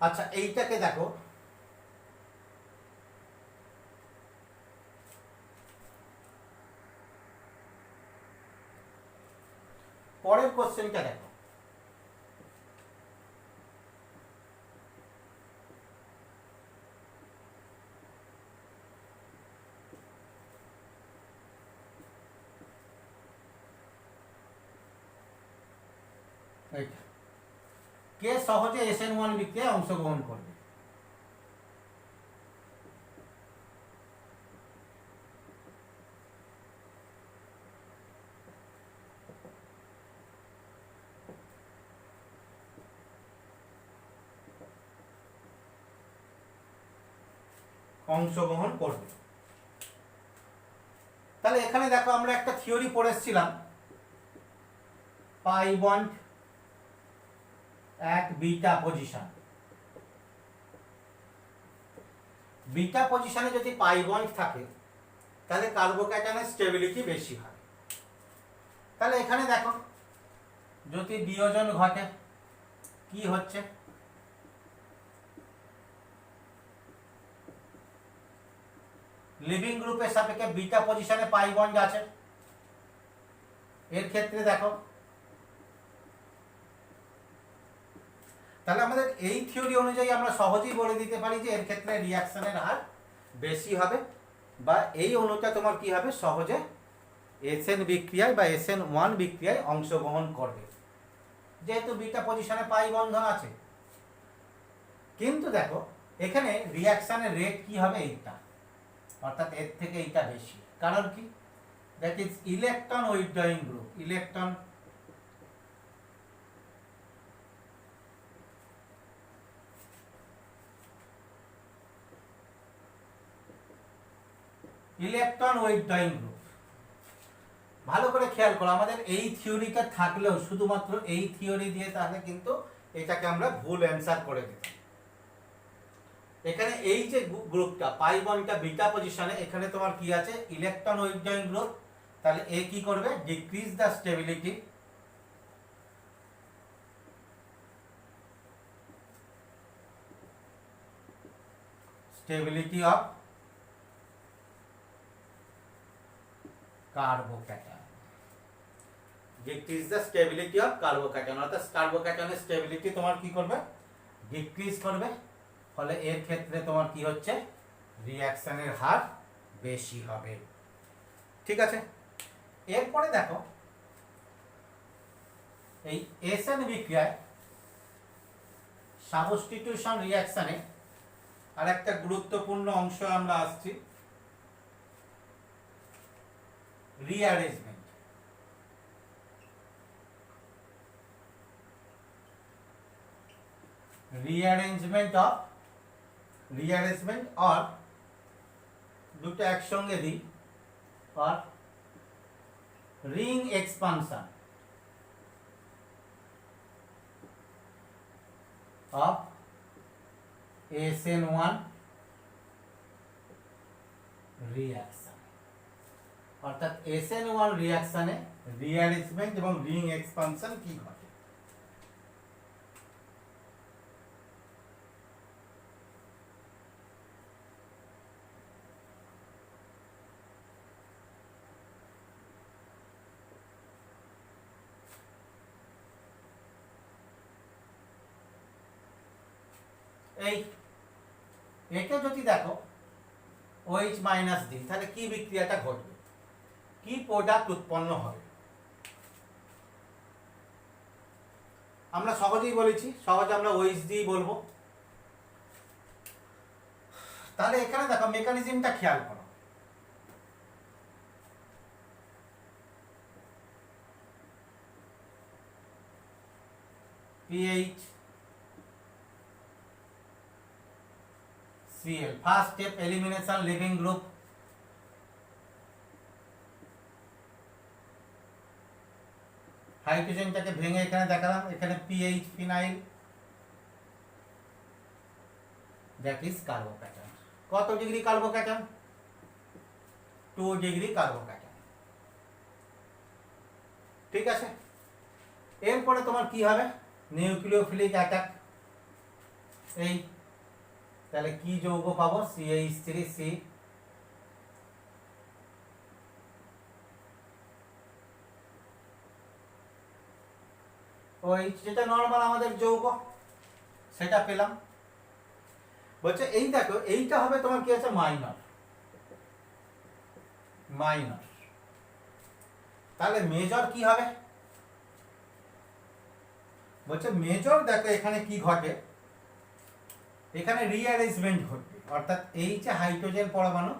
আচ্ছা এইটাকে দেখো, পরের কোশ্চেনটা দেখো, কে সহজে SN1 বিক্রিয়ায় অংশগ্রহণ করবে? অংশগ্রহণ করবে। তাহলে এখানে দেখো আমরা একটা থিওরি পড়েছিলাম, pi bond at beta position. Beta পজিশনে যদি পাই বন্ড থাকে তাহলে কার্বোক্যাটায়নের স্টেবিলিটি বেশি হয়। তাহলে এখানে দেখো যদি বিয়োজন ঘটে কি হচ্ছে? লিভিং গ্রুপের সাপেক্ষে বিটা পজিশনে পাই বন্ড আছে। এর ক্ষেত্রে দেখো, তাহলে আমাদের এই থিওরি অনুযায়ী আমরা সহজেই বলে দিতে পারি যে এর ক্ষেত্রে রিয়াকশনের হার বেশি হবে, বা এই অণুটা তোমার কি হবে, সহজে এসএন বিক্রিয়ায় বা SN1 বিক্রিয়ায় অংশগ্রহণ করবে, যেহেতু বিটা পজিশনে পাই বন্ধন আছে। কিন্তু দেখো এখানে রিয়াকশনের রেট কি হবে, এইটা, অর্থাৎ এর থেকে এইটা বেশি। কারণ কি, that is electron withdrawing group. Electron withdrawing group. ভালো করে খেয়াল করো, আমাদের এই থিওরিটা থাকলেও শুধুমাত্র এই থিওরি দিয়ে তাহলে কিন্তু এটাকে আমরা ভুল অ্যান্সার করে দিতাম। এখানে এই যে গ্রুপটা পাই বন্ডটা বিটা পজিশনে, এখানে তোমার কি আছে, ইলেকট্রন উইথড্রয়িং গ্রুপ। তাহলে এ কি করবে, decrease the stability of carbocation. Decrease the stability of carbocation, অর্থাৎ কার্বোক্যাটায়নের স্টেবিলিটি তোমার কি করবে, ডিক্রিজ করবে। ফলে এর ক্ষেত্রে তোমার কি হচ্ছে, রিয়াকশনের হার বেশি হবে। ঠিক আছে, এরপরে দেখো এই এসএন বিক্রিয়ায় সাবস্টিটিউশন রিয়াকশনে আর একটা গুরুত্বপূর্ণ অংশ আমরা আসছি, রিঅ্যারেঞ্জমেন্ট। রিঅ্যারেঞ্জমেন্ট অর দুটো একসঙ্গে দিই, or ring expansion of SN1 reaction. অর্থাৎ SN1 রিঅ্যাকশনে রিঅ্যারেঞ্জমেন্ট এবং রিং এক্সপানশন কি ঘটে। এই একে যদি দেখো OH মাইনাস দিই, তাহলে কি বিক্রিয়াটা ঘটবে, কি প্রোডাক্ট উৎপন্ন হবে। আমরা সহজেই বলেছি, সহজে আমরা OH দিয়েই বলবো। তাহলে এখানে দেখো মেকানিজমটা খেয়াল করো, PH Cl, first step elimination leaving group. হাইড্রোজেনটাকে ভেঙে এখানে দেখালাম, এখানে PH phenyl, that is carbocation. কত ডিগ্রি কার্বোক্যাটায়ন, 2 ডিগ্রি কার্বোক্যাটায়ন। ঠিক আছে, এরপরে তোমার কি হবে, নিউক্লিওফিলিক অ্যাটাক। এই তাহলে কি যৌগ পাবো, CH3C, ওই যেটা নরমাল আমাদের যৌগ সেটা পেলাম। বলছে এই দেখো এইটা হবে তোমার কি আছে, মাইনর। তাহলে মেজর কি হবে, বলছে মেজর দেখো এখানে কি ঘটে, এখানে রিঅ্যারেঞ্জমেন্ট ঘটবে, অর্থাৎ এইচ হাইড্রোজেন পরমাণু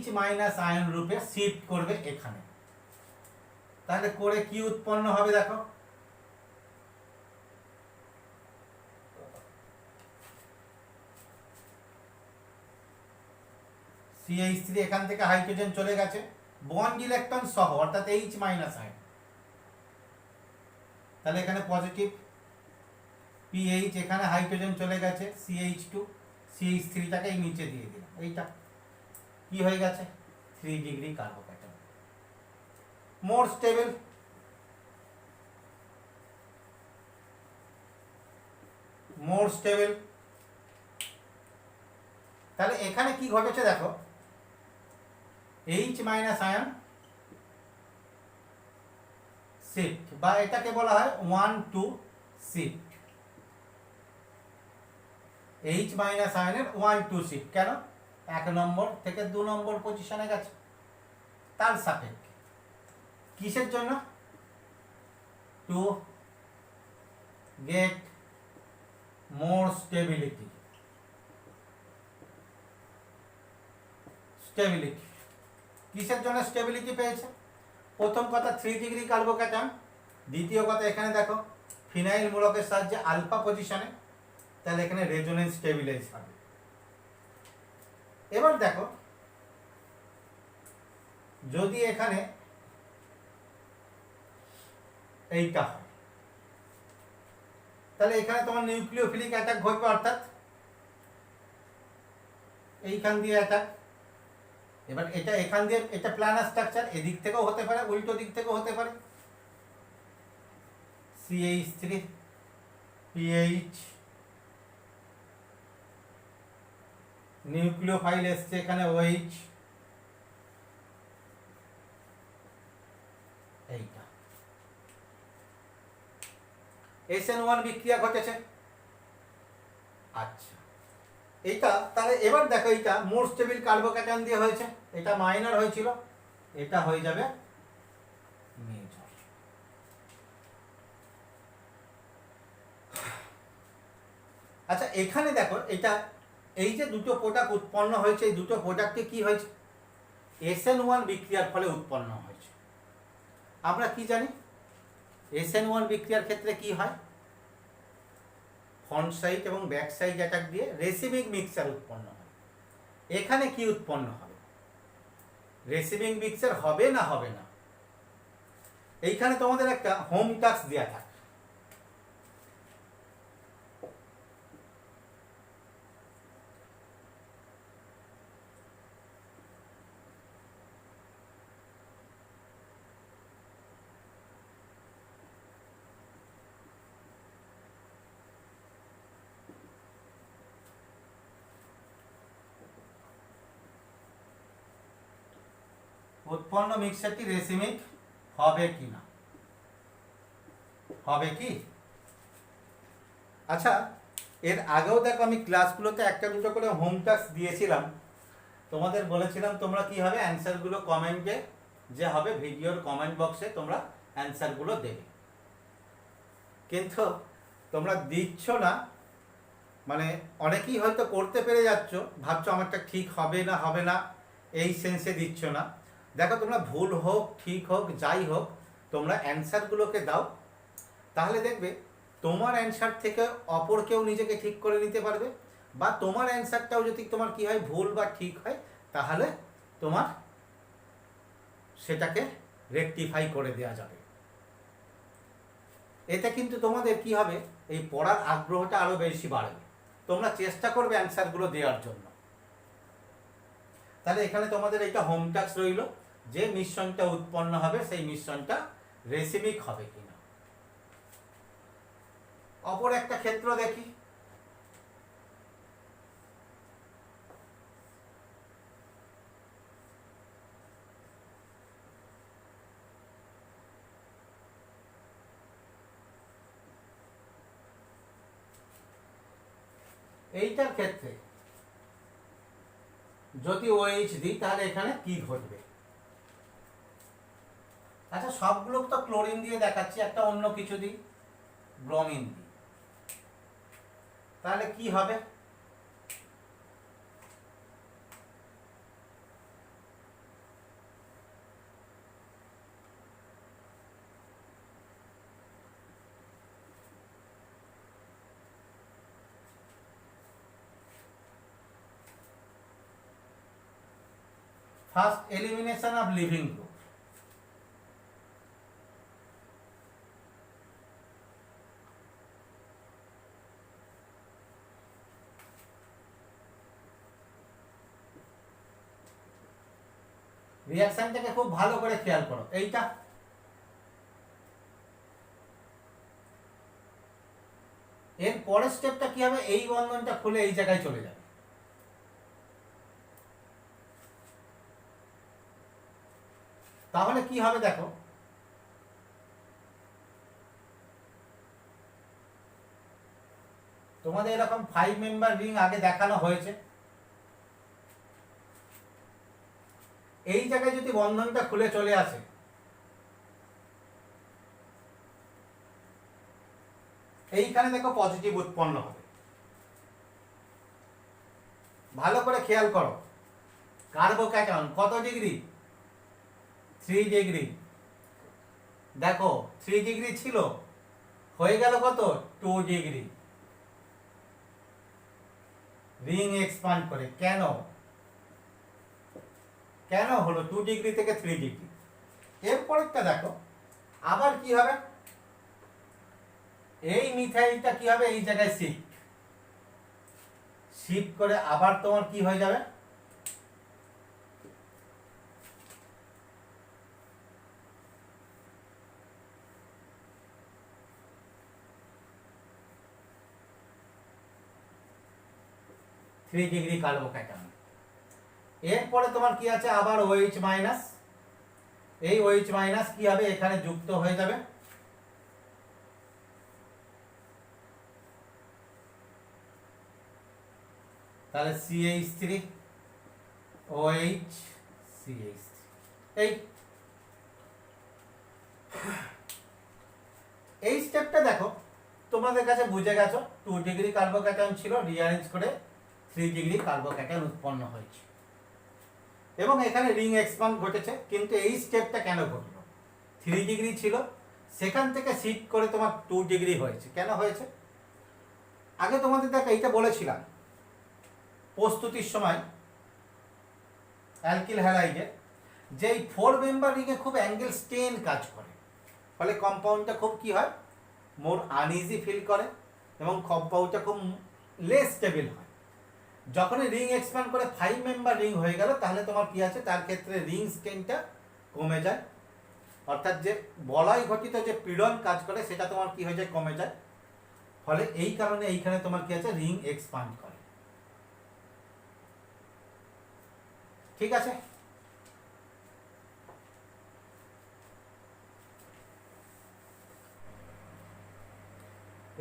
H মাইনাস আয়ন রূপে শিফট করবে এখানে। তাহলে করে কি উৎপন্ন হবে দেখো, CH3 এখান থেকে হাইড্রোজেন চলে গেছে বন্ড ইলেকট্রন সহ, অর্থাৎ H মাইনাস আয়ন। তাহলে এখানে পজিটিভ PH, এখানে হাইড্রোজেন চলে গেছে CH2, CH3টাকে এই নিচে দিয়ে দিলাম, এইটা কি হয়ে গেছে, 3 ডিগ্রি কার্বোক্যাটায়ন। মোর স্টেবল, তাহলে এখানে কি ঘটেছে দেখো, এইচ মাইনাস আয়ন শিফট, বা এটাকে বলা হয় 1-2 শিফট। এইচ মাইনাস আয়নের 1-2 শিফট কেন? 1 নম্বর থেকে 2 নম্বর পজিশনে গেছে তার সাপেক্ষে। কিসের জন্য? To get more stability. Stability কিসের জন্য স্টেবিলিটি পেয়েছে? প্রথম কথা 3 ডিগ্রি কার্বোক্যাটায়ন, দ্বিতীয় কথা এখানে দেখো ফিনাইল মূলকের সাহায্যে আলফা পজিশনে, তাহলে এখানে রেজোনেন্স স্টেবিলাইজ হবে। এবার দেখো যদি এখানে এইটা হয়, তাহলে এখানে তোমার নিউক্লিওফিলিক অ্যাটাক ঘটবে, অর্থাৎ এইখান দিয়ে অ্যাটাক। এবার এটা এখান দিয়ে, এটা প্ল্যানার স্ট্রাকচার, এদিক থেকেও হতে পারে, উল্টো দিক থেকেও হতে পারে। CH3 PH, নিউক্লিওফাইল এসছে এখানে OH, এইটা SN1 বিক্রিয়া ঘটেছে। আচ্ছা এইটা তাহলে এবার দেখো এইটা মোর স্টেবল কার্বোক্যাটায়ন দিয়ে হয়েছে, এটা মাইনর হয়েছিল, এটা হয়ে যাবে মেজর। আচ্ছা এখানে দেখো এটা, এই যে দুটো প্রোডাক্ট উৎপন্ন হয়েছে, এই দুটো প্রোডাক্টে কি হয়েছে? SN1 বিক্রিয়ার ফলে উৎপন্ন হয়েছে। আমরা কি জানি SN1 বিক্রিয়ার ক্ষেত্রে কি হয়? ফ্রন্ট সাইড এবং ব্যাক সাইড অ্যাটাক দিয়ে রেসিভিং মিক্সচার উৎপন্ন হয়। এখানে কি উৎপন্ন হবে? রেসিভিং মিক্সচার হবে না হবে না? এইখানে তোমাদের একটা হোম টাস্ক দেওয়া থাকে। উৎপন্ন মিক্সচারটি রেসিমিক হবে কি না? হবে কি? আচ্ছা এর আগেও দেখো আমি ক্লাসগুলোতে একটা দুটো করে হোম টাস্ক দিয়েছিলাম, তোমাদের বলেছিলাম তোমরা কি হবে অ্যান্সারগুলো কমেন্টে, যে হবে ভিডিওর কমেন্ট বক্সে তোমরা অ্যান্সারগুলো দেবে, কিন্তু তোমরা দিচ্ছ না। মানে অনেকেই হয়তো করতে পেরে যাচ্ছ, ভাবছো আমারটা ঠিক হবে না হবে না, এই সেন্সে দিচ্ছ না। দেখো তোমরা ভুল হোক ঠিক হোক যাই হোক, তোমরা অ্যান্সারগুলোকে দাও, তাহলে দেখবে তোমার অ্যান্সার থেকে অপর কেউ নিজেকে ঠিক করে নিতে পারবে, বা তোমার অ্যান্সারটাও যদি তোমার কি হয় ভুল বা ঠিক হয়, তাহলে তোমার সেটাকে রেকটিফাই করে দেওয়া যাবে। এতে কিন্তু তোমাদের কি হবে, এই পড়ার আগ্রহটা আরো বেশি বাড়বে, তোমরা চেষ্টা করবে অ্যান্সারগুলো দেওয়ার জন্য। তাহলে এখানে তোমাদের এইটা হোম টাস্ক রইল, যে মিশ্রণটা উৎপন্ন হবে সেই মিশ্রণটা রেসিমিক হবে কিনা। অপর একটা ক্ষেত্র দেখি। এইটার ক্ষেত্রে যদি OH দিই তাহলে এখানে কি ঘটবে? আচ্ছা সবগুলো তো ক্লোরিন দিয়ে দেখাচ্ছি, একটা অন্য কিছু দিই, ব্রোমিন দিই, তাহলে কি হবে? First elimination of leaving group. রিঅ্যাকশনটাকে খুব ভালো করে খেয়াল করো, এইটা এর পরের স্টেপটা কি হবে? এই বন্ধনটা খুলে এই জায়গায় চলে যাবে। তাহলে কি হবে দেখো, তোমাদের এরকম 5 মেম্বার রিং আগে দেখানো হয়েছে, এই জায়গায় যদি বন্ধনটা খুলে চলে আসে, এইখানে দেখো পজিটিভ উৎপন্ন হবে। ভালো করে খেয়াল করো, কার্বোক্যাটায়ন কত ডিগ্রি? 3 ডিগ্রি। দেখো 3 ডিগ্রি ছিল, হয়ে গেল কত? 2 ডিগ্রি। রিং এক্সপান্ড করে কেন? কেন হলো 2 ডিগ্রি থেকে 3 ডিগ্রি? এরপরেরটা দেখো আবার কি হবে, এই মিথাইলটা কি হবে, এই জায়গায় শিফট করে আবার তোমার কি হয়ে যাবে, থ্রি ডিগ্রি কার্বোক্যাটায়ন। এরপরে তোমার কি আছে, আবার OH মাইনাস, এই OH মাইনাস কি হবে, এখানে যুক্ত হয়ে যাবে, তাহলে CH3 OH CH3। এই স্টেপটা দেখো তোমাদের কাছে বুঝে গেছো, 2 ডিগ্রি কার্বোক্যাটায়ন ছিল, রিঅ্যারেঞ্জ করে 3 ডিগ্রি কার্বোক্যাটায়ন উৎপন্ন হয়েছে এবং এখানে রিং এক্সপান্ড ঘটেছে। কিন্তু এই স্টেপটা কেন ঘটলো? 3 ডিগ্রি ছিল, সেখান থেকে শিফট করে তোমার 2 ডিগ্রি হয়েছে। কেন হয়েছে? আগে তোমাদের দেখো এইটা বলেছিলাম প্রস্তুতির সময় অ্যালকিল হ্যালাইডে, যে এই 4 মেম্বার রিংয়ে খুব অ্যাঙ্গেল স্ট্রেন কাজ করে, ফলে কম্পাউন্ডটা খুব কি হয়, মোর আনইজি ফিল করে এবং কম্পাউন্ডটা খুব লেস স্টেবল হয়। যখনই রিং এক্সপ্যান্ড করে 5 মেম্বার রিং হয়ে গেল, তাহলে তোমার কি আছে, তার ক্ষেত্রে রিং স্ট্রেনটা কমে যায়, অর্থাৎ যে বলয় ঘটিত যে পীড়ন কাজ করে সেটা তোমার কি হয়ে যায়, কমে যায়। ফলে এই কারণে এইখানে তোমার কি আছে, রিং এক্সপান্ড করে। ঠিক আছে,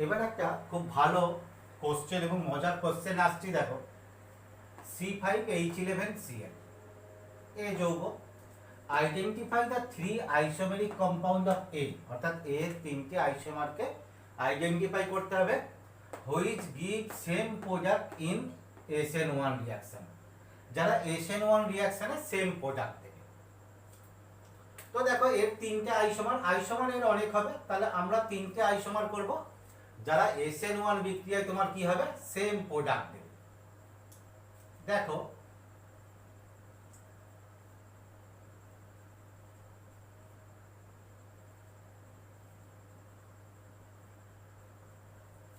এবার একটা খুব ভালো কোশ্চেন এবং মজার কোশ্চেন আসছি, দেখো C5H11Cl এ যৌগ, identify the 3 isomeric compound of A, অর্থাৎ A এর 3টে আইসোমারকে আইডেন্টিফাই করতে হবে, which give same product in SN1 reaction, যারা SN1 রিঅ্যাকশনে সেম প্রোডাক্ট দেবে। তো দেখো এর 3টে আইসোমার, আইসোমার এর অনেক হবে, তাহলে আমরা 3টে আইসোমার করব যারা SN1 বিক্রিয়ায় তোমার কি হবে, সেম প্রোডাক্ট দেবে। দেখো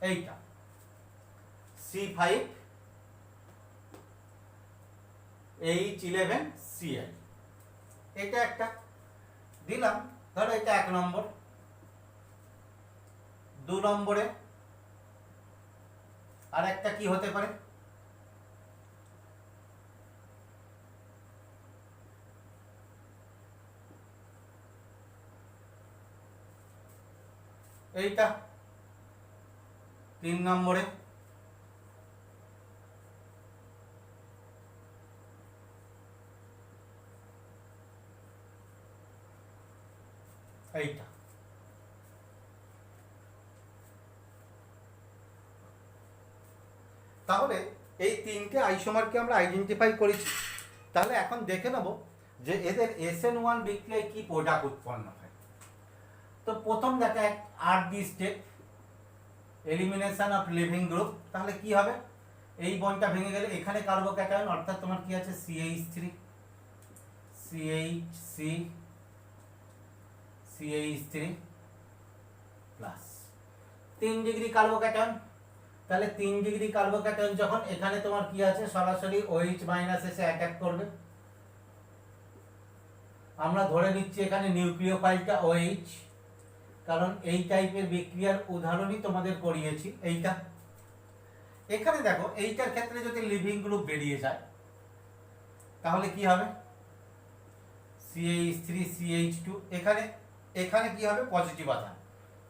এইটা C5H11Cl, এটা একটা দিলাম, ধরো এটা 1 নম্বর। 2 নম্বরে আর একটা কি হতে পারে, এইটা 3 নম্বরে, এইটা। তাহলে এই 3টে আইসোমারকে আমরা আইডেন্টিফাই করেছি। তাহলে এখন দেখে নেব যে এদের SN1 বিক্রিয়ায় কি প্রোডাক্ট উৎপন্ন হয়। তো প্রথম দেখা 8 step, elimination of leaving group. তাহলে কি হবে, এই বন্ডটা ভেঙে গেলে এখানে কার্বোক্যাটায়ন, অর্থাৎ তোমার কি আছে, CH3 CH3 CH3 plus 3 degree carbocation. তাহলে 3 ডিগ্রি কার্বোক্যাটায়ন যখন এখানে তোমার কি আছে, সরাসরি OH মাইনাস এসে অ্যাটাক করবে। আমরা ধরে নিচ্ছি এখানে নিউক্লিওফাইলটা OH, কারণ এই টাইপের বিক্রিয়ার উদাহরণই তোমাদের পড়িয়েছি এইটা। এখানে দেখো এইটার ক্ষেত্রে যদি লিভিং গ্রুপ বেরিয়ে যায় তাহলে কি হবে, CH3 CH2, এখানে এখানে কি হবে পজিটিভ আধান,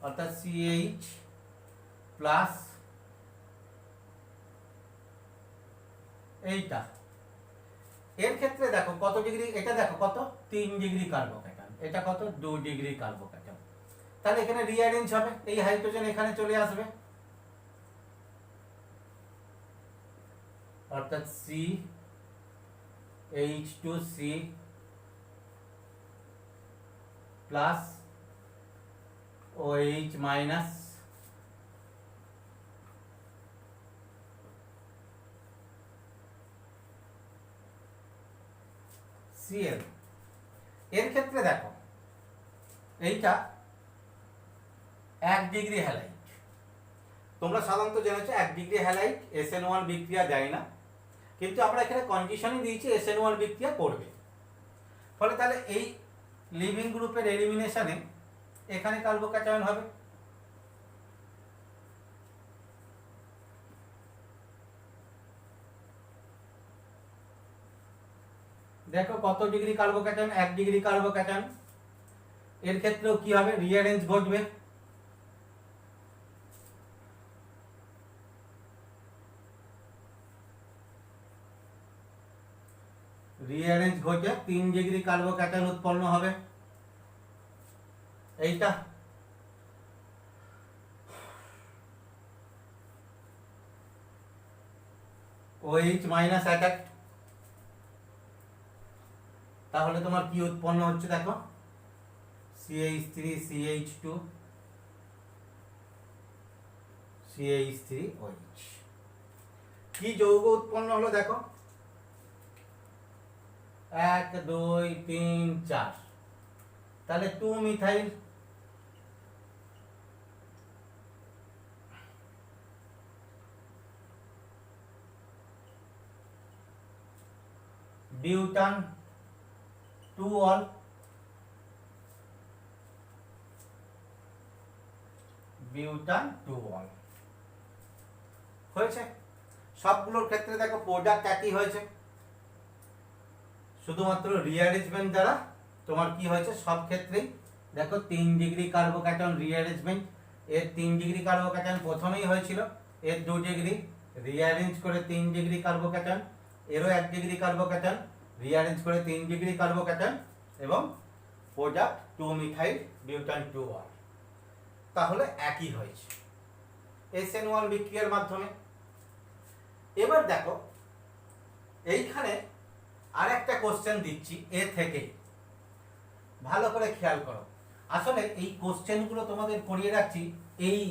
অর্থাৎ CH প্লাস এইটা। এর ক্ষেত্রে দেখো কত ডিগ্রি, এটা দেখো কত 3 ডিগ্রি কার্বোক্যাটায়ন, এটা কত 2 ডিগ্রি কার্বোক্যাটায়ন। তাহলে এখানে রিঅ্যারেঞ্জ হবে, এই হাইড্রোজেন এখানে চলে আসবে, অর্থাৎ CH2C plus OH minus Cl। এর ক্ষেত্রে দেখো এইটা 1 ডিগ্রি হ্যালাইট, তোমরা সাধারণত জেনেছো 1 ডিগ্রি হ্যালাইট SN1 বিক্রিয়া দেয় না, কিন্তু আমরা এখানে কন্ডিশনই দিয়েছি SN1 বিক্রিয়া করবে। ফলে তাহলে এই লিভিং গ্রুপের এলিমিনেশনে এখানে কার্বোক্যাটায়ন হবে, দেখো কত ডিগ্রি কার্বোক্যাটায়ন, 1 ডিগ্রি কার্বোক্যাটায়ন। এর ক্ষেত্রেও কি হবে, রিঅ্যারেঞ্জ ঘটবে, রিঅ্যারেঞ্জ ঘটে 3 ডিগ্রি কার্বোক্যাটায়ন উৎপন্ন হবে। এইটা OH মাইনাস অ্যাটাক, তাহলে তোমার কি উৎপন্ন হচ্ছে দেখো CH3 CH2 CH3OH। কি যৌগ উৎপন্ন হলো দেখো 1 2 3 4, তাহলে 2 মিথাইল, বিউটান 2 অল, বিউটান 2 অল হয়েছে। সবগুলোর ক্ষেত্রে দেখো প্রোডাক্ট একই হয়েছে, শুধুমাত্র রিঅ্যারেঞ্জমেন্ট দ্বারা তোমার কি হয়েছে, সব ক্ষেত্রেই দেখো 3 ডিগ্রি কার্বোক্যাটায়ন রিঅ্যারেঞ্জমেন্ট। এর 3 ডিগ্রি কার্বোক্যাটায়ন প্রথমেই হয়েছিল, এর 2 ডিগ্রি রিঅ্যারেঞ্জ করে 3 ডিগ্রি কার্বোক্যাটায়ন, এরও 1 ডিগ্রি কার্বোক্যাটায়ন রিঅ্যারেঞ্জ করে 3 ডিগ্রি কার্বোক্যাটায়ন, এবং প্রোডাক্ট 2 মিথাইল বিউটান 2 অল, তাহলে একই হয়েছে SN1 বিক্রিয়ার মাধ্যমে। এবার দেখো এইখানে আর একটা কোশ্চেন দিচ্ছি এ থেকে, ভালো করে খেয়াল করো। আসলে এই কোশ্চেনগুলো তোমাদের করিয়ে রাখছি, এই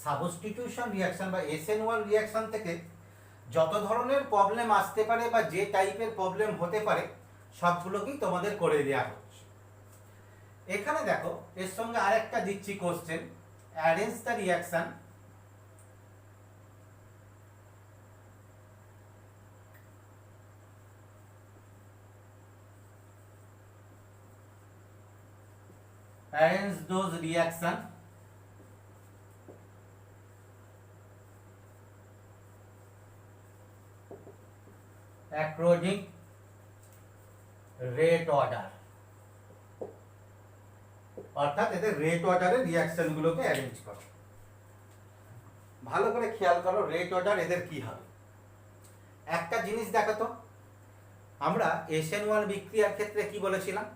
সাবস্টিটিউশন রিঅ্যাকশন বা SN1 রিঅ্যাকশন থেকে যত ধরনের প্রবলেম আসতে পারে বা যে টাইপের প্রবলেম হতে পারে সবগুলোকেই তোমাদের করে দেওয়া হচ্ছে। এখানে দেখো এর সঙ্গে আরেকটা দিচ্ছি question, arrange the reaction arrange those reaction according rate order, অর্থাৎ এদের রেট অর্ডারে রিঅ্যাকশন গুলোকে অ্যারেঞ্জ করো। ভালো করে খেয়াল করো রেট অর্ডার এদের কি হবে। একটা জিনিস দেখো তো, আমরা SN1 বিক্রিয়ার ক্ষেত্রে কি বলেছিলাম,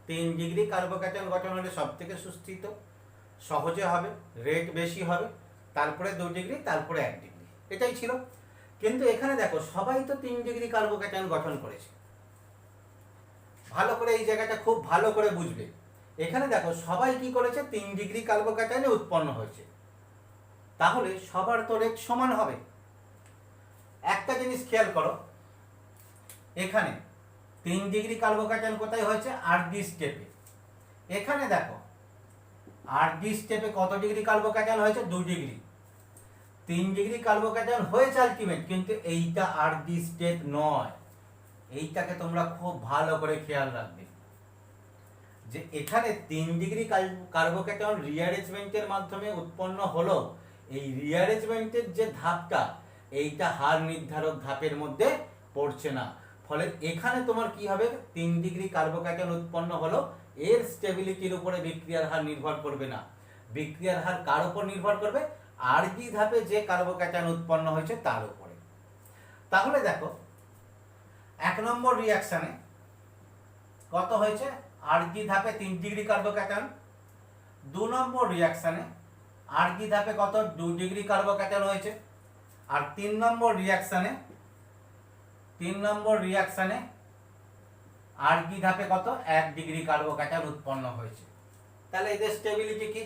3 ডিগ্রি কার্বোক্যাটায়ন গঠন হলে সব থেকে সুস্থিত, সহজে হবে, রেট বেশি হবে, তারপরে 2 ডিগ্রি, তারপরে 1 ডিগ্রি, এটাই ছিল। কিন্তু এখানে দেখো সবাই তো 3 ডিগ্রি কার্বোক্যাটায়ন গঠন করেছে। ভালো করে এই জায়গাটা খুব ভালো করে বুঝবে। এখানে দেখো সবাই কি করেছে, 3 ডিগ্রি কার্বোক্যাটায়নে উৎপন্ন হয়েছে, তাহলে সবার তো রেট সমান হবে। একটা জিনিস খেয়াল করো, এখানে 3 ডিগ্রি কার্বোক্যাটায়ন কোথায় হয়েছে, আরডি স্টেপে। এখানে দেখো আরডি স্টেপে কত ডিগ্রি কার্বোক্যাটায়ন হয়েছে, 2 ডিগ্রি। 3 ডিগ্রি কার্বোক্যাটায়ন হয়েছে আলটিমেট, কিন্তু এইটা আরডি স্টেপ নয়। এইটাকে তোমরা খুব ভালো করে খেয়াল রাখবে যে এখানে 3 ডিগ্রি কার্বোক্যাটায়ন রিঅ্যারেঞ্জমেন্টের মাধ্যমে উৎপন্ন হলো, এই রিঅ্যারেঞ্জমেন্টের যে ধাপটা, এইটা হার নির্ধারক ধাপের মধ্যে পড়ছে না। ফলে এখানে তোমার কি হবে, 3 ডিগ্রি কার্বোক্যাটায়ন উৎপন্ন হলো, এর স্টেবিলিটির উপরে বিক্রিয়ার হার নির্ভর করবে না। বিক্রিয়ার হার কার উপর নির্ভর করবে, আরজি ধাপে যে কার্বোক্যাটায়ন উৎপন্ন হয়েছে তার উপরে। তাহলে দেখো 1 নম্বর রিঅ্যাকশনে কত হয়েছে, আরজি ধাপে 3 ডিগ্রি কার্বোক্যাটায়ন। 2 নম্বর রিঅ্যাকশনে আরজি ধাপে কত, 2 ডিগ্রি কার্বোক্যাটায়ন হয়েছে। আর 3 নম্বর রিঅ্যাকশনে আরজি ধাপে কত, 1 ডিগ্রি কার্বোক্যাটায়ন উৎপন্ন হয়েছে। তাহলে এদের স্টেবিলিটি কি,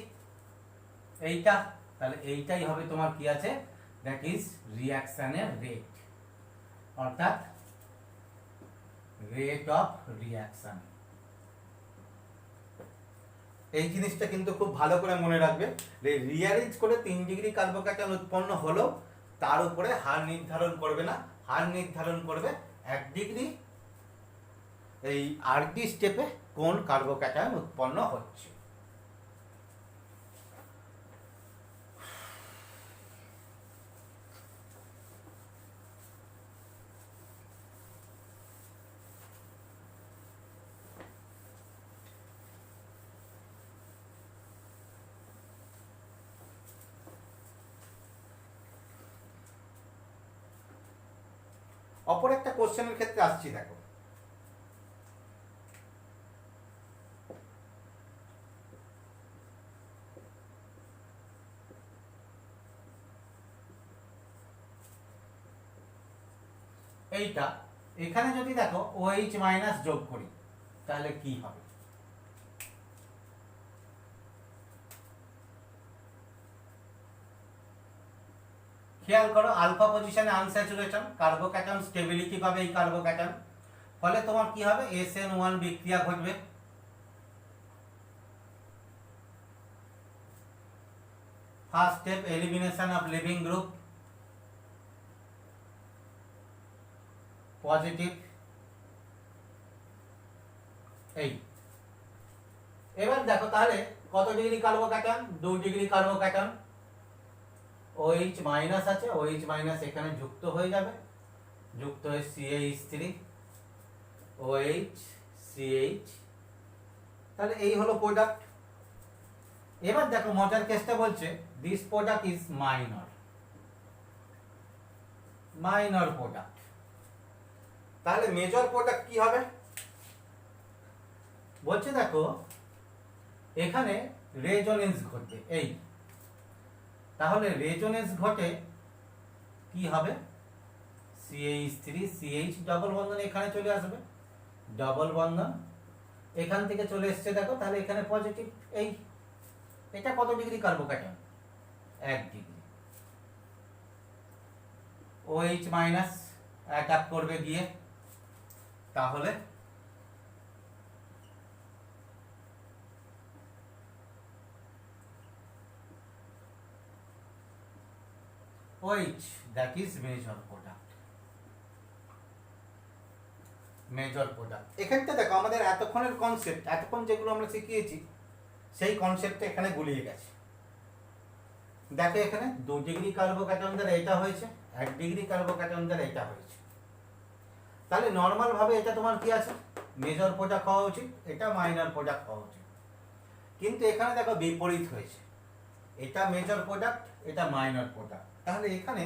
এইটা। তাহলে এইটাই হবে তোমার কি আছে, দ্যাট ইজ রিঅ্যাকশনের রেট, অর্থাৎ রেট অফ রিঅ্যাকশন। এই জিনিসটা কিন্তু খুব ভালো করে মনে রাখবে, রিঅ্যারেঞ্জ করে 3 ডিগ্রি কার্বোক্যাটায়ন উৎপন্ন হলো, তার উপরে হার নির্ধারণ করবে না, হার নির্ধারণ করবে 1 ডিগ্রি এই আরডি স্টেপে কোন কার্বোক্যাটায়ন উৎপন্ন হচ্ছে। অপর একটা কোশ্চেনের ক্ষেত্রে আসছি, দেখো এইটা, এখানে যদি দেখো OH মাইনাস যোগ করি তাহলে কি হবে, খেয়াল করো, আলফা পজিশনে আনস্যাচুরেশন, কার্বোক্যাটায়ন স্টেবিলিটি পাবে এই কার্বোক্যাটায়ন, ফলে তোমার কি হবে, SN1 বিক্রিয়া ঘটবে। First step elimination of leaving group, positive. এই এবার দেখো তাহলে কত degree carbocation, 2 degree carbocation, OH minus আছে, OH মাইনাস এখানে যুক্ত হয়ে যাবে, যুক্ত হয়ে CH3 OH CH, তাহলে এই হলো প্রোডাক্ট। এবার দেখো মজার কেসটা বলছে this product is minor product. তাহলে মেজর প্রোডাক্ট কি হবে, বলছে দেখো এখানে রেজোনেন্স ঘটবে, এই তাহলে রেজোনেন্স ঘটে কি হবে, CH3 CH ডবল বন্ধন এখানে চলে আসবে, ডবল বন্ধন এখান থেকে চলে এসছে, দেখো তাহলে এখানে পজিটিভ। এই এটা কত degree carbocation, 1 degree. OH minus attack করবে গিয়ে, তাহলে OH that is major product, major product. এখানটা দেখো আমাদের এতক্ষণের কনসেপ্ট, এতক্ষণ যেগুলো আমরা শিখিয়েছি সেই কনসেপ্টটা এখানে গুলিয়ে গেছে। দেখো এখানে 2 ডিগ্রি কার্বোক্যাটায়ন দ্বারা এটা হয়েছে, 1 ডিগ্রি কার্বোক্যাটায়ন দ্বারা এটা হয়েছে, তাহলে নর্মাল ভাবে এটা তোমার কি আছে, মেজর প্রোডাক্ট হওয়া উচিত, এটা মাইনর প্রোডাক্ট হওয়া উচিত। কিন্তু এখানে দেখো বিপরীত হয়েছে, এটা মেজর প্রোডাক্ট, এটা মাইনর প্রোডাক্ট। তাহলে এখানে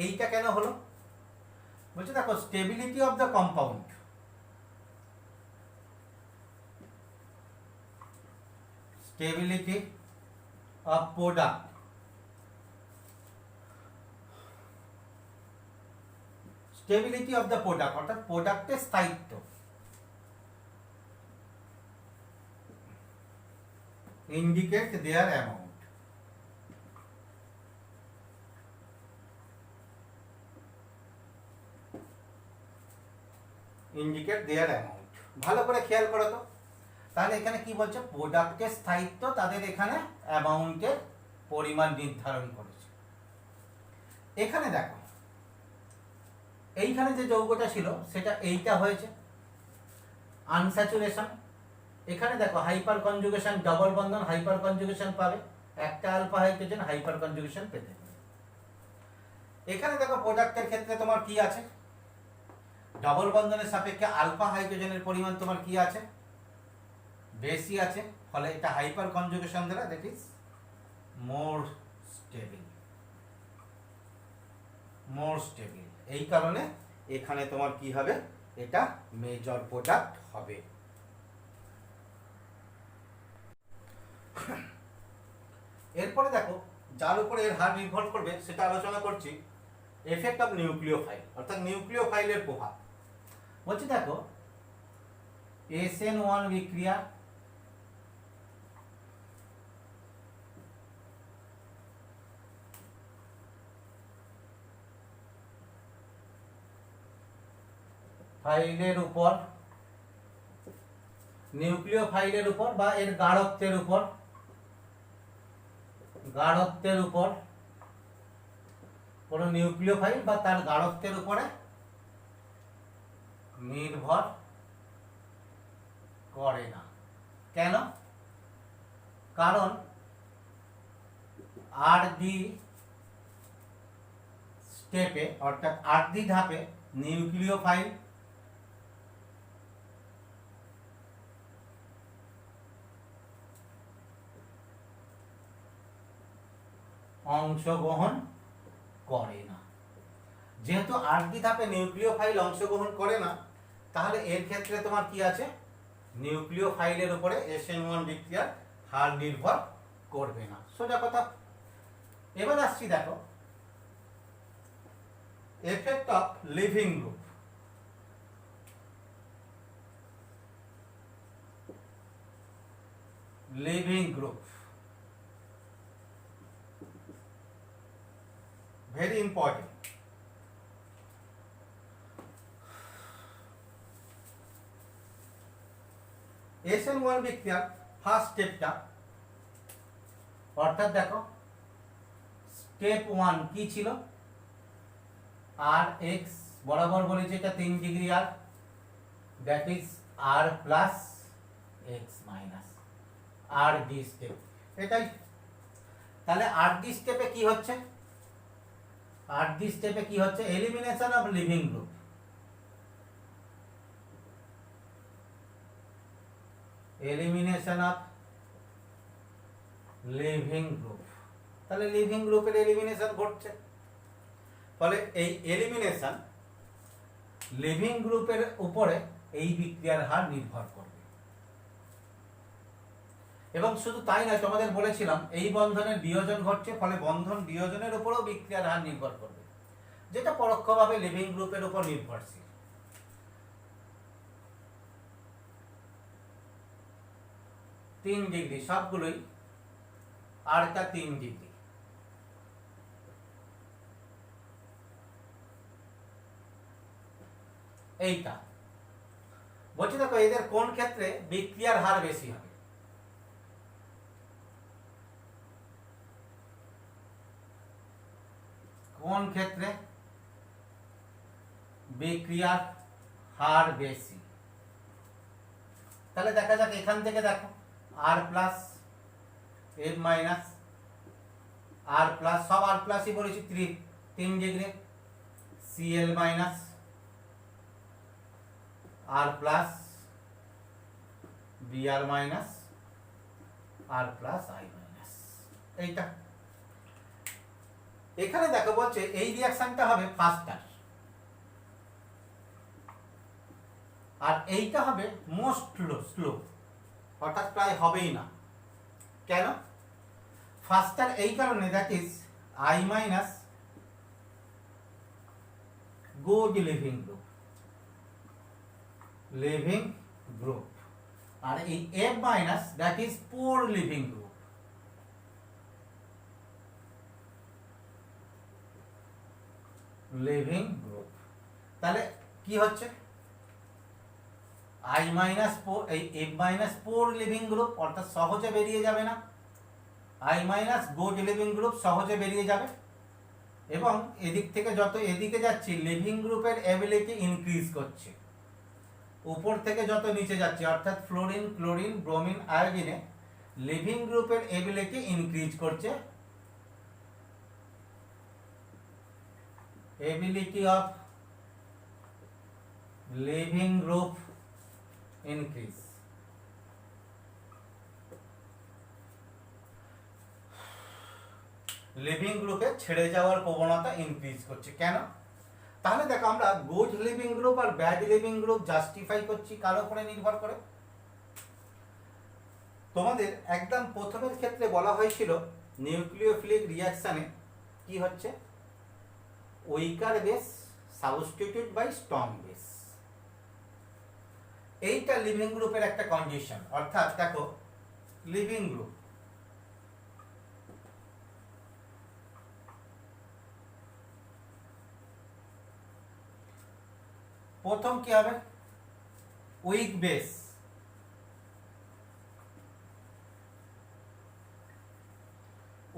এইটা কেন হলো, বলছে দেখো stability of the compound, stability of product, stability of the product অর্থাৎ প্রোডাক্টের স্থায়িত্ব, ইন্ডিকেট দেয়ার অ্যামাউন্ট। ইন্ডিকেট দেয়ার অ্যামাউন্ট, ভালো করে খেয়াল করো তো। তাহলে এখানে কি বলছে, প্রোডাক্টের স্থায়িত্ব তাদের এখানে অ্যামাউন্টের পরিমাণ নির্ধারণ করেছে। এখানে দেখো এইখানে যে যৌগটা ছিল সেটা এইটা হয়েছে আনস্যাচুরেশন, এখানে দেখো হাইপার কনজুগেশন, ডবল বন্ধন হাইপার কনজুগেশন পাবে, একটা আলফা হাইড্রোজেন হাইপার কনজুগেশন পেতে পারে। এখানে দেখো প্রোডাক্টের ক্ষেত্রে তোমার কি আছে, ডবল বন্ধনের সাপেক্ষে আলফা হাইড্রোজেনের পরিমাণ তোমার কি আছে, বেশি আছে, ফলে এটা হাইপার কনজুগেশন দ্বারা that is more stable, more stable. এই কারণে এখানে তোমার কি হবে, এটা মেজর প্রোডাক্ট হবে। এরপরে দেখো যার উপরে এর হার নির্ভর করবে সেটা আলোচনা করছি, এফেক্ট অফ নিউক্লিওফাইল, অর্থাৎ নিউক্লিওফাইলের প্রভাব। বলছি দেখো SN1 বিক্রিয়া ফাইলের উপর, নিউক্লিওফাইলের উপর বা এর গাঢ়ত্বের উপর, গাঢ়ত্বের উপর কোন নিউক্লিওফাইল বা তার গাঢ়ত্বের উপরে নির্ভর করে না। কেন? কারণ RD স্টেপে অর্থাৎ RD ধাপে নিউক্লিওফাইল অংশগ্রহণ করে না। যেহেতু RD ধাপে নিউক্লিওফাইল অংশগ্রহণ করে না, তাহলে এর ক্ষেত্রে তোমার কি আছে, নিউক্লিওফাইলের উপরে SN1 বিক্রিয়ার হার নির্ভর করবে না, সোজা কথা। এবার আসছি দেখো effect of leaving group. Leaving group very important. SN1 বিক্রিয়ার ফার্স্ট স্টেপটা, অর্থাৎ দেখো স্টেপ 1 কি ছিল, RX বরাবর বলেছে এটা 3 degree R, that is R plus X minus RD step, এটাই। তাহলে RD স্টেপে কি হচ্ছে, RD স্টেপে কি হচ্ছে, elimination of leaving group. Elimination of leaving group, তাহলে লিভিং গ্রুপের এলিমিনেশন ঘটছে, ফলে এই এলিমিনেশন লিভিং গ্রুপের উপরে এই বিক্রিয়ার হার নির্ভর করবে। এবং শুধু তাই নয়, তোমাদের বলেছিলাম এই বন্ধনের বিয়োজন ঘটছে, ফলে বন্ধন বিয়োজনের উপরেও বিক্রিয়ার হার নির্ভর করবে, যেটা পরোক্ষভাবে লিভিং গ্রুপের উপর নির্ভরশীল। তিন ডিগ্রি সবগুলোই, আর টা 3 ডিগ্রি। এইটা বলছি দেখো এদের কোন ক্ষেত্রে বিক্রিয়ার হার বেশি হবে, কোন ক্ষেত্রে বিক্রিয়ার হার বেশি। তাহলে দেখা যাক এখান থেকে দেখো R plus M minus R plus, সব R প্লাসই বলেছি 3 degree, Cl minus R plus Br minus R plus I minus, এইটা। এখানে দেখো বলছে এই রিঅ্যাকশনটা হবে ফাস্টার, আর এইটা হবে মোস্ট স্লো, অর্থাৎ প্রায় হবেই না। কেন? ফাস্টার এই কারণে, that is I minus good leaving group, leaving group, আর এই M minus that is poor leaving group. Leaving group, তাহলে কি হচ্ছে, I মাইনাস 4, এই M মাইনাস 4 লিভিং গ্রুপ, অর্থাৎ সহজে বেরিয়ে যাবে না, I minus good leaving group সহজে বেরিয়ে যাবে। এবং এদিক থেকে যত এদিকে যাচ্ছি লিভিং গ্রুপের এবিলিটি ইনক্রিজ করছে, উপর থেকে যত নিচে যাচ্ছে অর্থাৎ ফ্লোরিন, ক্লোরিন, ব্রোমিন, আয়োডিনে লিভিং গ্রুপের এবিলিটি ইনক্রিজ করছে। Ability of leaving group increase. Living গ্রুপে ছেড়ে যাওয়ার প্রবণতা ইনক্রিজ করছে। কেন? তাহলে দেখো আমরা গুড লিভিং গ্রুপ আর ব্যাড লিভিং গ্রুপ জাস্টিফাই করছি কার উপরে নির্ভর করে? তোমাদের একদম প্রথমের ক্ষেত্রে বলা হয়েছিল নিউক্লিওফিলিক রিঅ্যাকশনে কি হচ্ছে, weaker base substitute by strong base. এইটা লিভিং গ্রুপের একটা কন্ডিশন। অর্থাৎ দেখো লিভিং গ্রুপ প্রথম কি হবে, উইক বেস,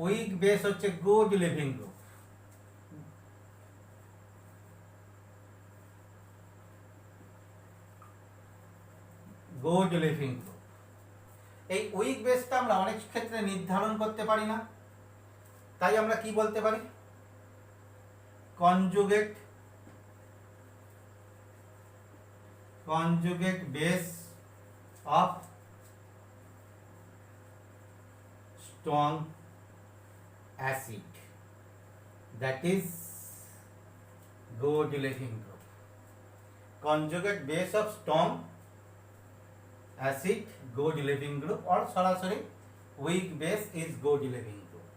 উইক বেস হচ্ছে good leaving group. Good leaving group. এই উইক বেসটা আমরা অনেক ক্ষেত্রে নির্ধারণ করতে পারি না, তাই আমরা কি বলতে পারি, conjugate base of strong acid, that is good living group. Conjugate base of strong acid, good living group, or সরাসরি weak base is good living group.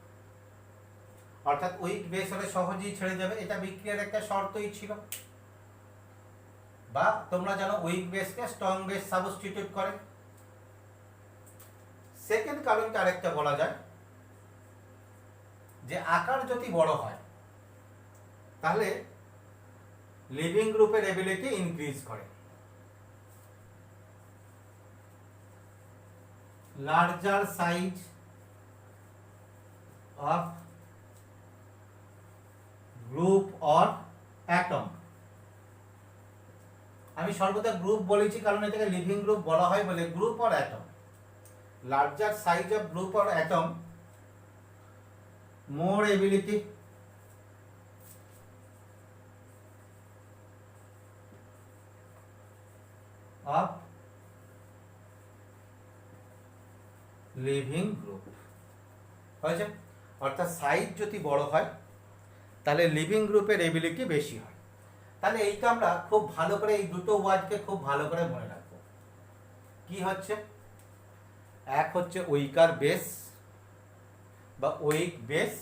অর্থাৎ weak base হলে সহজেই ছেড়ে যাবে, এটা বিক্রিয়ার একটা শর্তই ছিল। বা তোমরা জানো weak base কে strong base সাবস্টিটিউট করে। সেকেন্ড কারণটা আরেকটা বলা যায়, যে আকার যদি বড় হয় তাহলে লিভিং গ্রুপের এবিলিটি ইনক্রিজ করে। Larger size of group or atom. আমি সর্বদা গ্রুপ বলেছি কারণ এটাকে লিভিং গ্রুপ বলা হয় বলে, group or atom. Larger size of group or atom, more ability of living group হয়েছে। অর্থাৎ সাইজ যদি বড় হয় তাহলে লিভিং গ্রুপের এবিলিটি বেশি হয়। তাহলে এইটা আমরা খুব ভালো করে এই দুটো ওয়ার্ডকে খুব ভালো করে মনে রাখবো। কি হচ্ছে, এক হচ্ছে উইকার বেস বা উইক বেস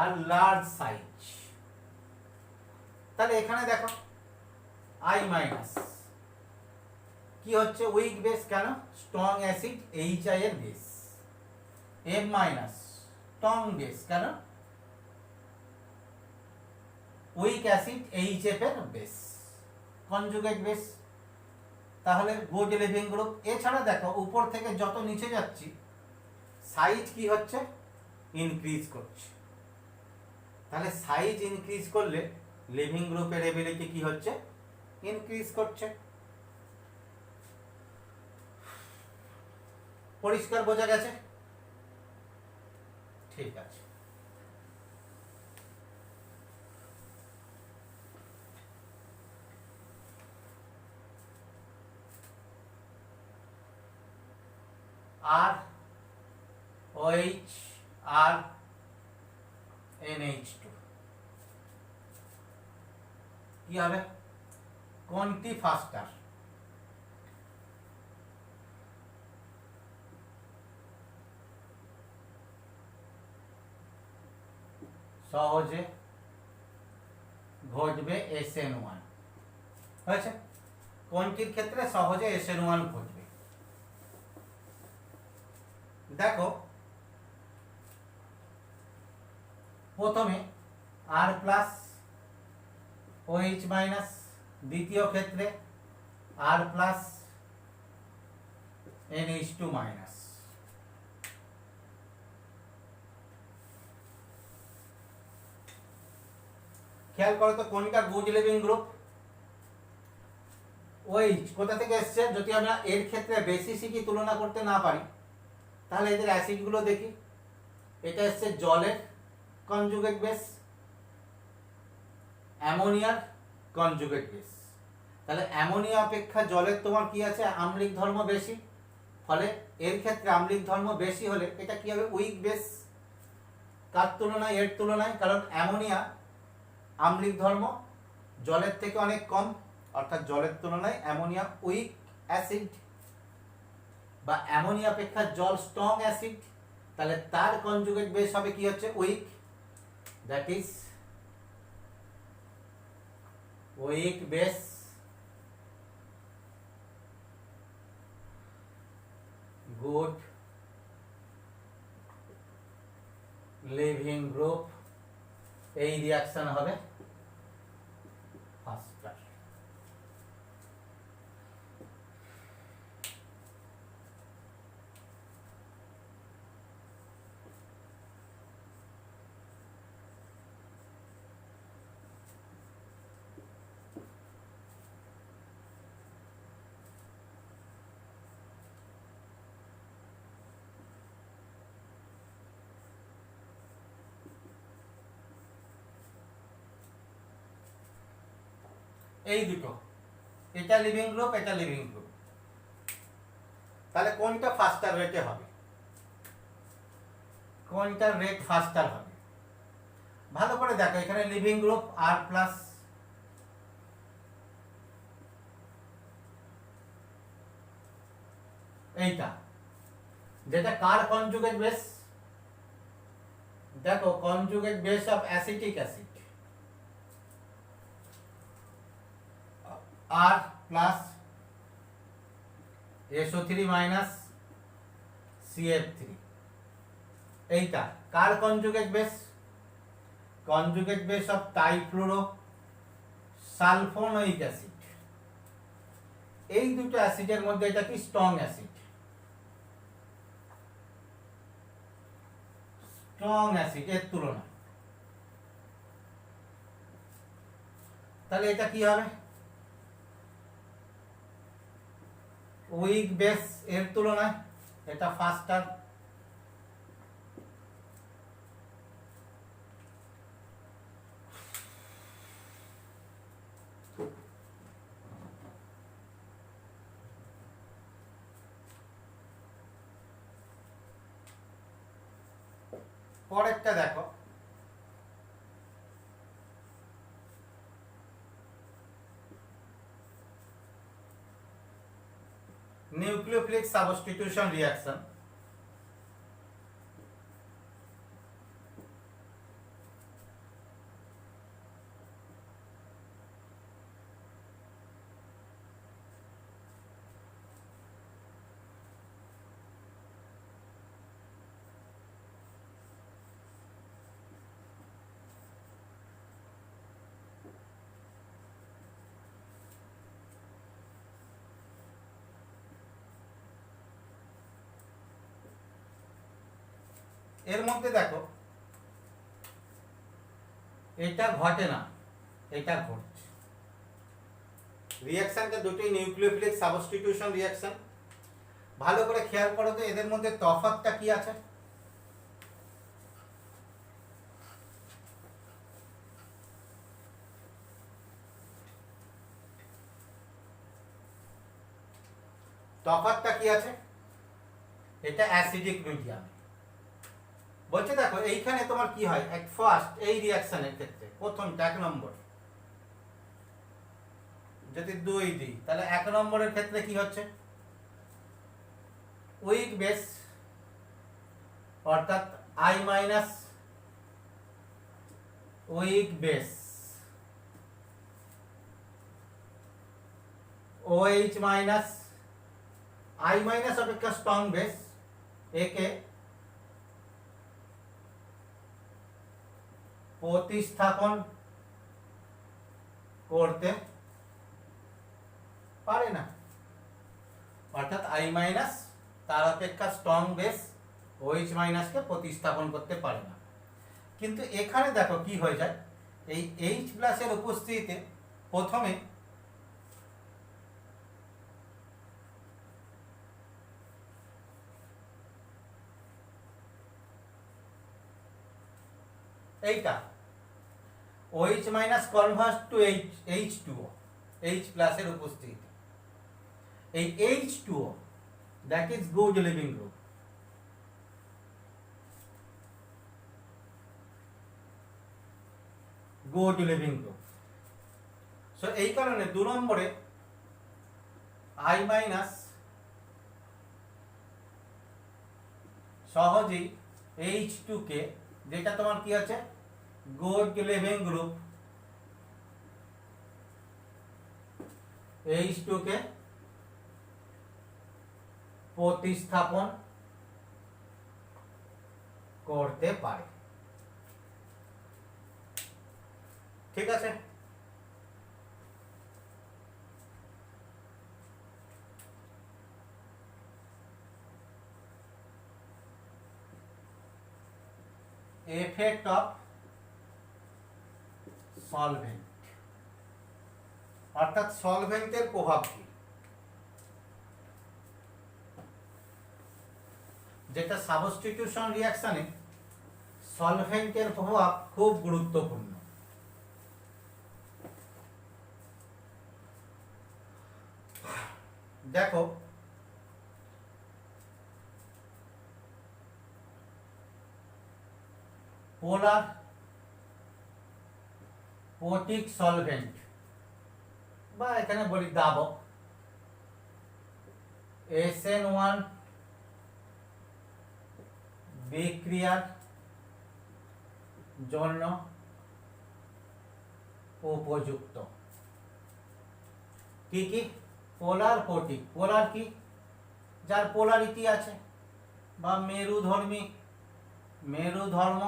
আর লার্জ সাইজ। তাহলে এখানে দেখো I মাইনাস কি হচ্ছে, উইক বেস, কেন, স্ট্রং অ্যাসিড HI এর base. M minus strong base, কেন, উইক অ্যাসিড HF এর বেস, কনজুগেট বেস। তাহলে গুড লিভিং গ্রুপ। এছাড়া দেখো উপর থেকে যত নিচে যাচ্ছি সাইজ কি হচ্ছে, ইনক্রিজ করছে। তাহলে সাইজ ইনক্রিজ করলে লিভিং গ্রুপের এবিলিটি কি হচ্ছে, ইনক্রিজ করছে। পরিষ্কার বোঝা গেছে? ঠিক আছে। আর OH আর NH2 কি হবে, কোনটি ফাস্টার? সহজে ঘটবে SN1 হয়েছে। কোনটির ক্ষেত্রে সহজে SN1 ঘটবে? দেখো প্রথমে R প্লাস OH মাইনাস, দ্বিতীয় ক্ষেত্রে R প্লাস NH2 মাইনাস। খেয়াল করো তো কোনটা গুড লিভিং গ্রুপ? OH কোথা থেকে এসছে? যদি আমরা এর ক্ষেত্রে বেসিসই কি তুলনা করতে না পারি তাহলে এদের অ্যাসিডগুলো দেখি। এটা এসছে জলের কনজুগেট বেস, অ্যামোনিয়ার কনজুগেট বেস। তাহলে অ্যামোনিয়া অপেক্ষা জলের তোমার কি আছে, আম্লিক ধর্ম বেশি। ফলে এর ক্ষেত্রে আম্লিক ধর্ম বেশি হলে এটা কি হবে, উইক বেস। কার তুলনায়, এর তুলনায়, কারণ অ্যামোনিয়া আম্লিক ধর্ম জলের থেকে অনেক কম, অর্থাৎ জলের তুলনায় অ্যামোনিয়া উইক অ্যাসিড, বা অ্যামোনিয়া অপেক্ষা জল স্ট্রং অ্যাসিড। তাহলে তার কনজুগেট বেস হবে কি হচ্ছে, weak, that is weak base. Good leaving group, এই রিয়াকশন হবে ফাস্টার। এই দুটো, এটা লিভিং গ্রুপ, এটা লিভিং গ্রুপ। তাহলে কোনটা ফাস্টার রেটে হবে, কোনটা রেট ফাস্টার হবে? ভালো করে দেখো, এখানে লিভিং গ্রুপ আর প্লাস, এইটা যেটা কার কনজুগেট বেস, দেখো conjugate base of acetic acid, R plus SO3 minus CF3, এইটা কার conjugate base, conjugate base of trifluoro sulphonic acid. এই দুটো অ্যাসিডের মধ্যে এটা কি স্ট্রং অ্যাসিড, স্ট্রং অ্যাসিড এর তুলনায়। তাহলে এটা কি হবে, উইক বেস এর তুলনায় এটা ফাস্টার। পরেরটা দেখো, নিউক্লিওফিলিক সাবস্টিটিউশন রিঅ্যাকশন। এর মধ্যে দেখো এটা ঘটে না, এটা ঘটছে। রিঅ্যাকশনটা দুটোই নিউক্লিওফিলিক সাবস্টিটিউশন রিঅ্যাকশন। ভালো করে খেয়াল করো তো এদের মধ্যে তফাৎটা কি আছে। তফাৎটা কি আছে, এটা অ্যাসিডিক মিডিয়াম বলছে। দেখো এইখানে তোমার কি হয়, এক ফার্স্ট এই রিঅ্যাকশনের ক্ষেত্রে প্রথমটা 1 নম্বর, যদি 2 দিই তাহলে 1 নম্বরের ক্ষেত্রে কি হচ্ছে, উইক বেস, অর্থাৎ I minus week base, OH minus I minus অপেক্ষা স্ট্রং বেস, একে প্রতিস্থাপন করতে পারে না, অর্থাৎ I মাইনাস তার অপেক্ষা স্ট্রং বেস OH মাইনাসকে প্রতিস্থাপন করতে পারে না। কিন্তু এখানে দেখো কি হয়ে যায়, এই H প্লাসের উপস্থিতিতে প্রথমে এইটা OH minus converts to H2O, H প্লাসের উপস্থিতি। এই H2O that is good leaving group. Good leaving group. So এই কারণে 2 নম্বরে I মাইনাস সহজেই H2 কে, যেটা তোমার কি আছে গুড লিভিং গ্রুপ, H2 কে প্রতিস্থাপন করতে পারে। ঠিক আছে, এফেক্ট অফ সলভেন্ট, অর্থাৎ সলভেন্টের প্রভাব কি, যেটা সাবস্টিটিউশন রিঅ্যাকশনে সলভেন্টের প্রভাব খুব গুরুত্বপূর্ণ। দেখো পোলার পোটিক সলভেন্ট বা এখানে বলি দাবক SN1 বিক্রিয়ার জন্য উপযুক্ত। কি কি? পোলার পোটিক। পোলার কি? যার পোলারিটি আছে বা মেরুধর্মী মেরুধর্ম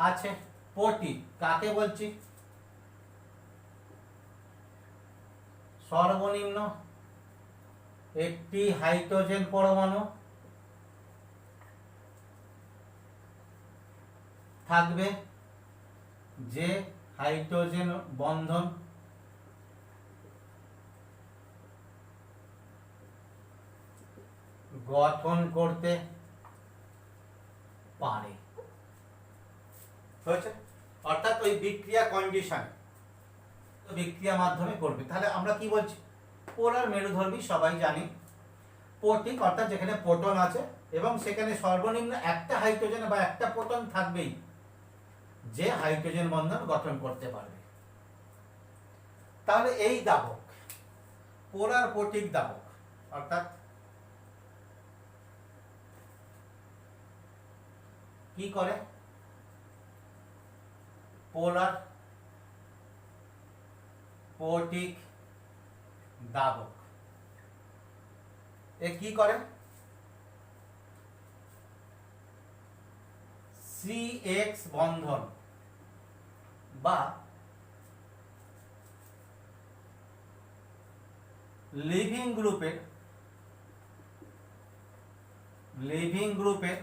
আছে। পোটিক কাকে বলছি? সর্বনিম্ন একটি হাইড্রোজেন পরমাণু থাকবে যে হাইড্রোজেন বন্ধন গঠন করতে পারে। হয়েছে? অর্থাৎ ওই বিক্রিয়া কন্ডিশন বিক্রিয়া মাধ্যমে করবে। তাহলে আমরা কি বলছি? পোলার মেরুধর্মী সবাই জানি। পোটিক অর্থাৎ যেখানে প্রোটন আছে এবং সেখানে সর্বনিম্ন একটা হাইড্রোজেন বা একটা প্রোটন থাকবেই যে হাইড্রোজেন বন্ধন গঠন করতে পারবে। তাহলে এই দাবক পোলার পোটিক দাবক অর্থাৎ কি করে? পোলার পোটিক দাবক এ কি করে? CX বন্ধন বা লিভিং গ্রুপের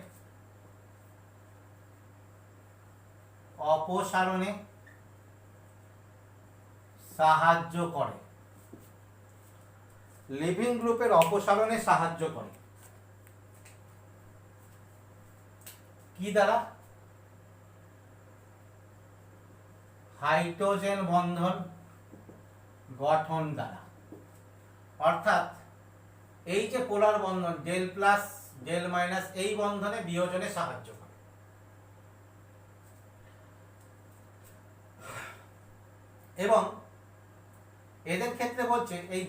অপসারণে সাহায্য করে। লিভিং গ্রুপের অপসারণে সাহায্য করে কি দ্বারা? হাইড্রোজেন বন্ধন গঠন দ্বারা। অর্থাৎ এই যে পোলার বন্ধন ডেল প্লাস ডেল মাইনাস এই বন্ধনে বিয়োজনে সাহায্য করে। এবং এদের ক্ষেত্রে বলছে এই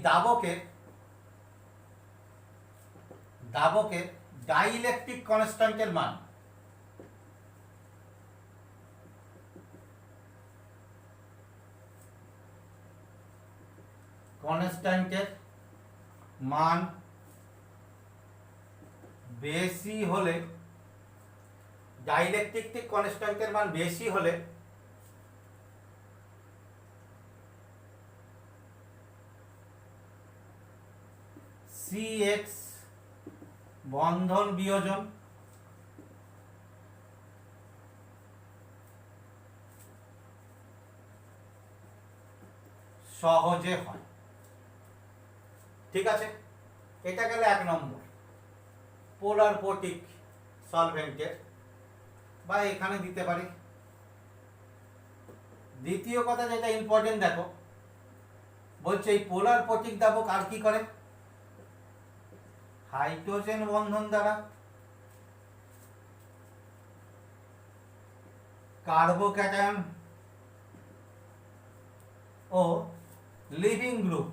দাবকের ডাইইলেকট্রিক কনস্ট্যান্টের মান বেশি হলে, ডাইইলেকট্রিক কনস্ট্যান্টের মান বেশি হলে CX বন্ধন বিয়োজন সহজে হয়। ঠিক আছে, এটা গেল 1 নম্বর পোলার পোটিক সলভেন্টের, বা এখানে দিতে পারি। দ্বিতীয় কথা যেটা ইম্পর্টেন্ট দেখো, বলছে এই পোলার প্রতীক দাবক আর কি করে, হাইড্রোজেন বন্ধন দ্বারা কার্বোক্যাটায়ন ও লিভিং গ্রুপ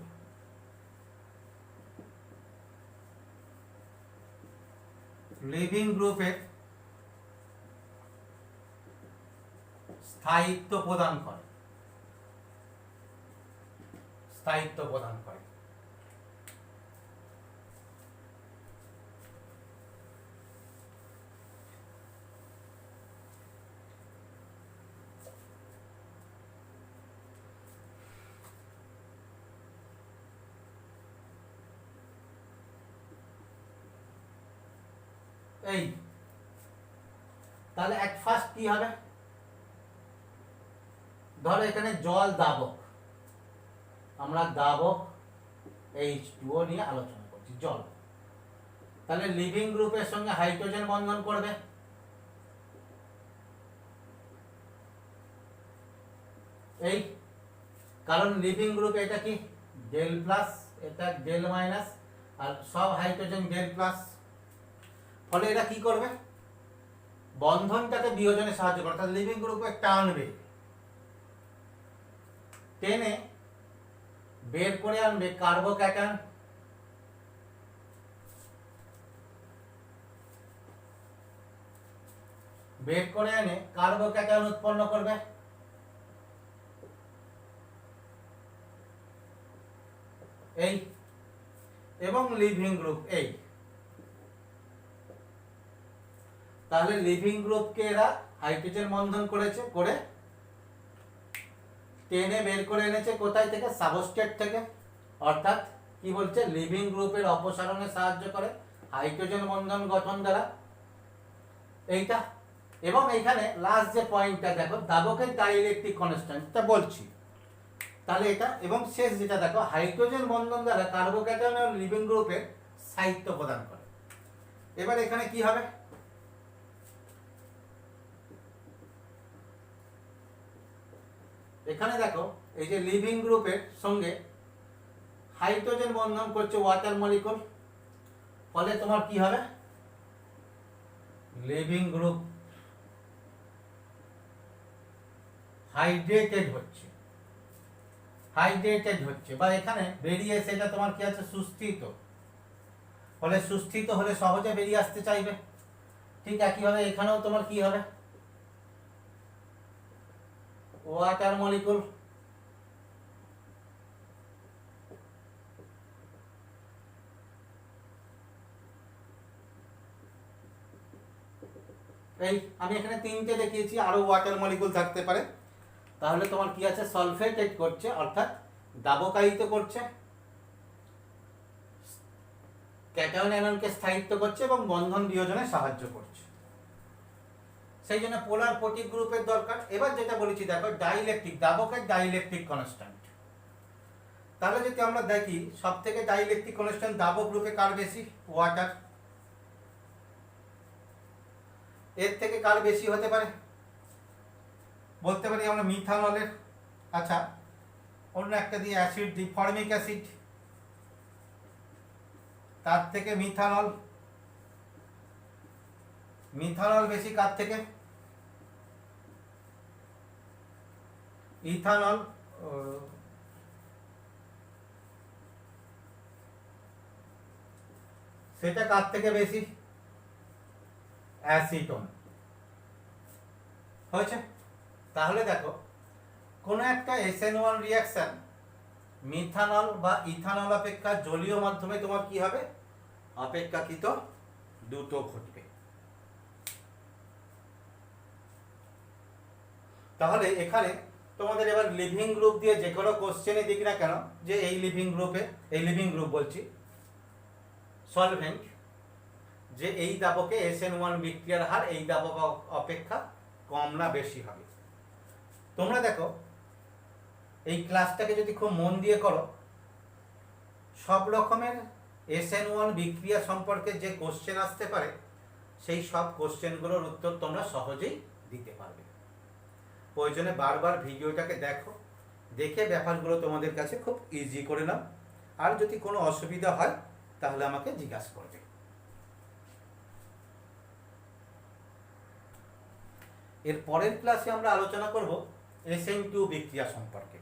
গ্রুপের স্থায়িত্ব প্রদান করে। এই তাহলে এক ফার্স্ট কি হবে, ধরো এখানে জল দাবক, আমরা দাবক H2O নিয়ে আলোচনা করছি, জল। তাহলে লিভিং গ্রুপের সঙ্গে হাইড্রোজেন বন্ধন করবে, এই কারণ লিভিং গ্রুপ এটা কি ডেল প্লাস, এটা ডেল মাইনাস, আর সব হাইড্রোজেন ডেল প্লাস। ফলে এটা কি করবে, বন্ধনটাকে বিয়োজনে সাহায্য করে, অর্থাৎ লিভিং গ্রুপে টানবে, টেনে বের করে আনবে কার্বোক্যাটায়ন, বের করে এনে কার্বোক্যাটায়ন উৎপন্ন করবে। এই এবং লিভিং গ্রুপ এই, তাহলে লিভিং গ্রুপকে এরা হাইড্রোজেন বন্ধন করেছে, করে টেনে বের করে এনেছে কোথায় থেকে, সাবস্ট্রেট থেকে, অর্থাৎ কি বলছে লিভিং গ্রুপের অপসারণে সাহায্য করে হাইড্রোজেন বন্ধন গঠন দ্বারা, এইটা। এবং এইখানে লাস্ট যে পয়েন্টটা দেখো, দাবকের ডাইইলেকট্রিক কনস্ট্যান্টটা বলছি, তাহলে এটা, এবং শেষ যেটা দেখো হাইড্রোজেন বন্ধন দ্বারা কার্বোক্যাটায়ন ও লিভিং গ্রুপের স্থায়িত্ব প্রদান করে। এবার এখানে কি হবে, এখানে দেখো এই যে লিভিং গ্রুপের সঙ্গে হাইড্রোজেন বন্ধন করছে ওয়াটার মলিকুল, ফলে তোমার কি হবে, লিভিং গ্রুপ হাইড্রেটেড হচ্ছে, বা এখানে বেরিয়ে এসে এটা তোমার কি আছে, সুস্থিত। ফলে সুস্থিত হলে সহজে বেরিয়ে আসতে চাইবে। ঠিক একইভাবে এখানেও তোমার কি হবে, ওয়াটার মলিকুল এই আমি এখানে তিনটে দেখিয়েছি, আরো ওয়াটার মলিকুল থাকতে পারে। তাহলে তোমার কি আছে, সালফেটেড করছে, অর্থাৎ দাবকায়িত করছে, ক্যাটায়ন অ্যানয়নকে স্থায়িত্ব করছে এবং বন্ধন বিয়োজনে সাহায্য করছে। সেই জন্য পোলার প্রতীক গ্রুপের দরকার। এবার যেটা বলেছি দেখো, ডাইইলেকট্রিক, দাবকের ডাইইলেকট্রিক কনস্ট্যান্ট। তাহলে যদি আমরা দেখি সব থেকে ডাইইলেকট্রিক কনস্ট্যান্ট দাবক গ্রুপে কার বেশি, ওয়াটার। এর থেকে কার বেশি হতে পারে, বলতে পারি আমরা মিথানলের। আচ্ছা অন্য একটা দিয়ে অ্যাসিড দিই, ফর্মিক অ্যাসিড, তার থেকে মিথানল বেশি কার থেকে, ইথানল। সেটা কার থেকে বেশি, অ্যাসিটোন। হয়েছে। তাহলে দেখো কোন একটা SN1 রিঅ্যাকশন মিথানল বা ইথানল অপেক্ষা জলীয় মাধ্যমে তোমার কি হবে, অপেক্ষাকৃত দ্রুত ঘটবে। তাহলে এখানে তোমাদের এবার লিভিং গ্রুপ দিয়ে যে কোনো কোশ্চেনে দিক না কেন, যে এই লিভিং গ্রুপ বলছি সলভেন্ট, যে এই দাবকে SN1 বিক্রিয়ার হার এই দাবক অপেক্ষা কম না বেশি হবে। তোমরা দেখো এই ক্লাসটাকে যদি খুব মন দিয়ে করো, সব রকমের SN1 বিক্রিয়া সম্পর্কে যে কোশ্চেন আসতে পারে সেই সব কোশ্চেনগুলোর উত্তর তোমরা সহজেই দিতে পারবে। প্রয়োজনে বারবার ভিডিওটাকে দেখো, দেখে ব্যাপারগুলো তোমাদের কাছে খুব ইজি করে নাও। আর যদি কোনো অসুবিধা হয় তাহলে আমাকে জিজ্ঞাসা করবে। এর পরের ক্লাসে আমরা আলোচনা করব SN2 বিক্রিয়া সম্পর্কে।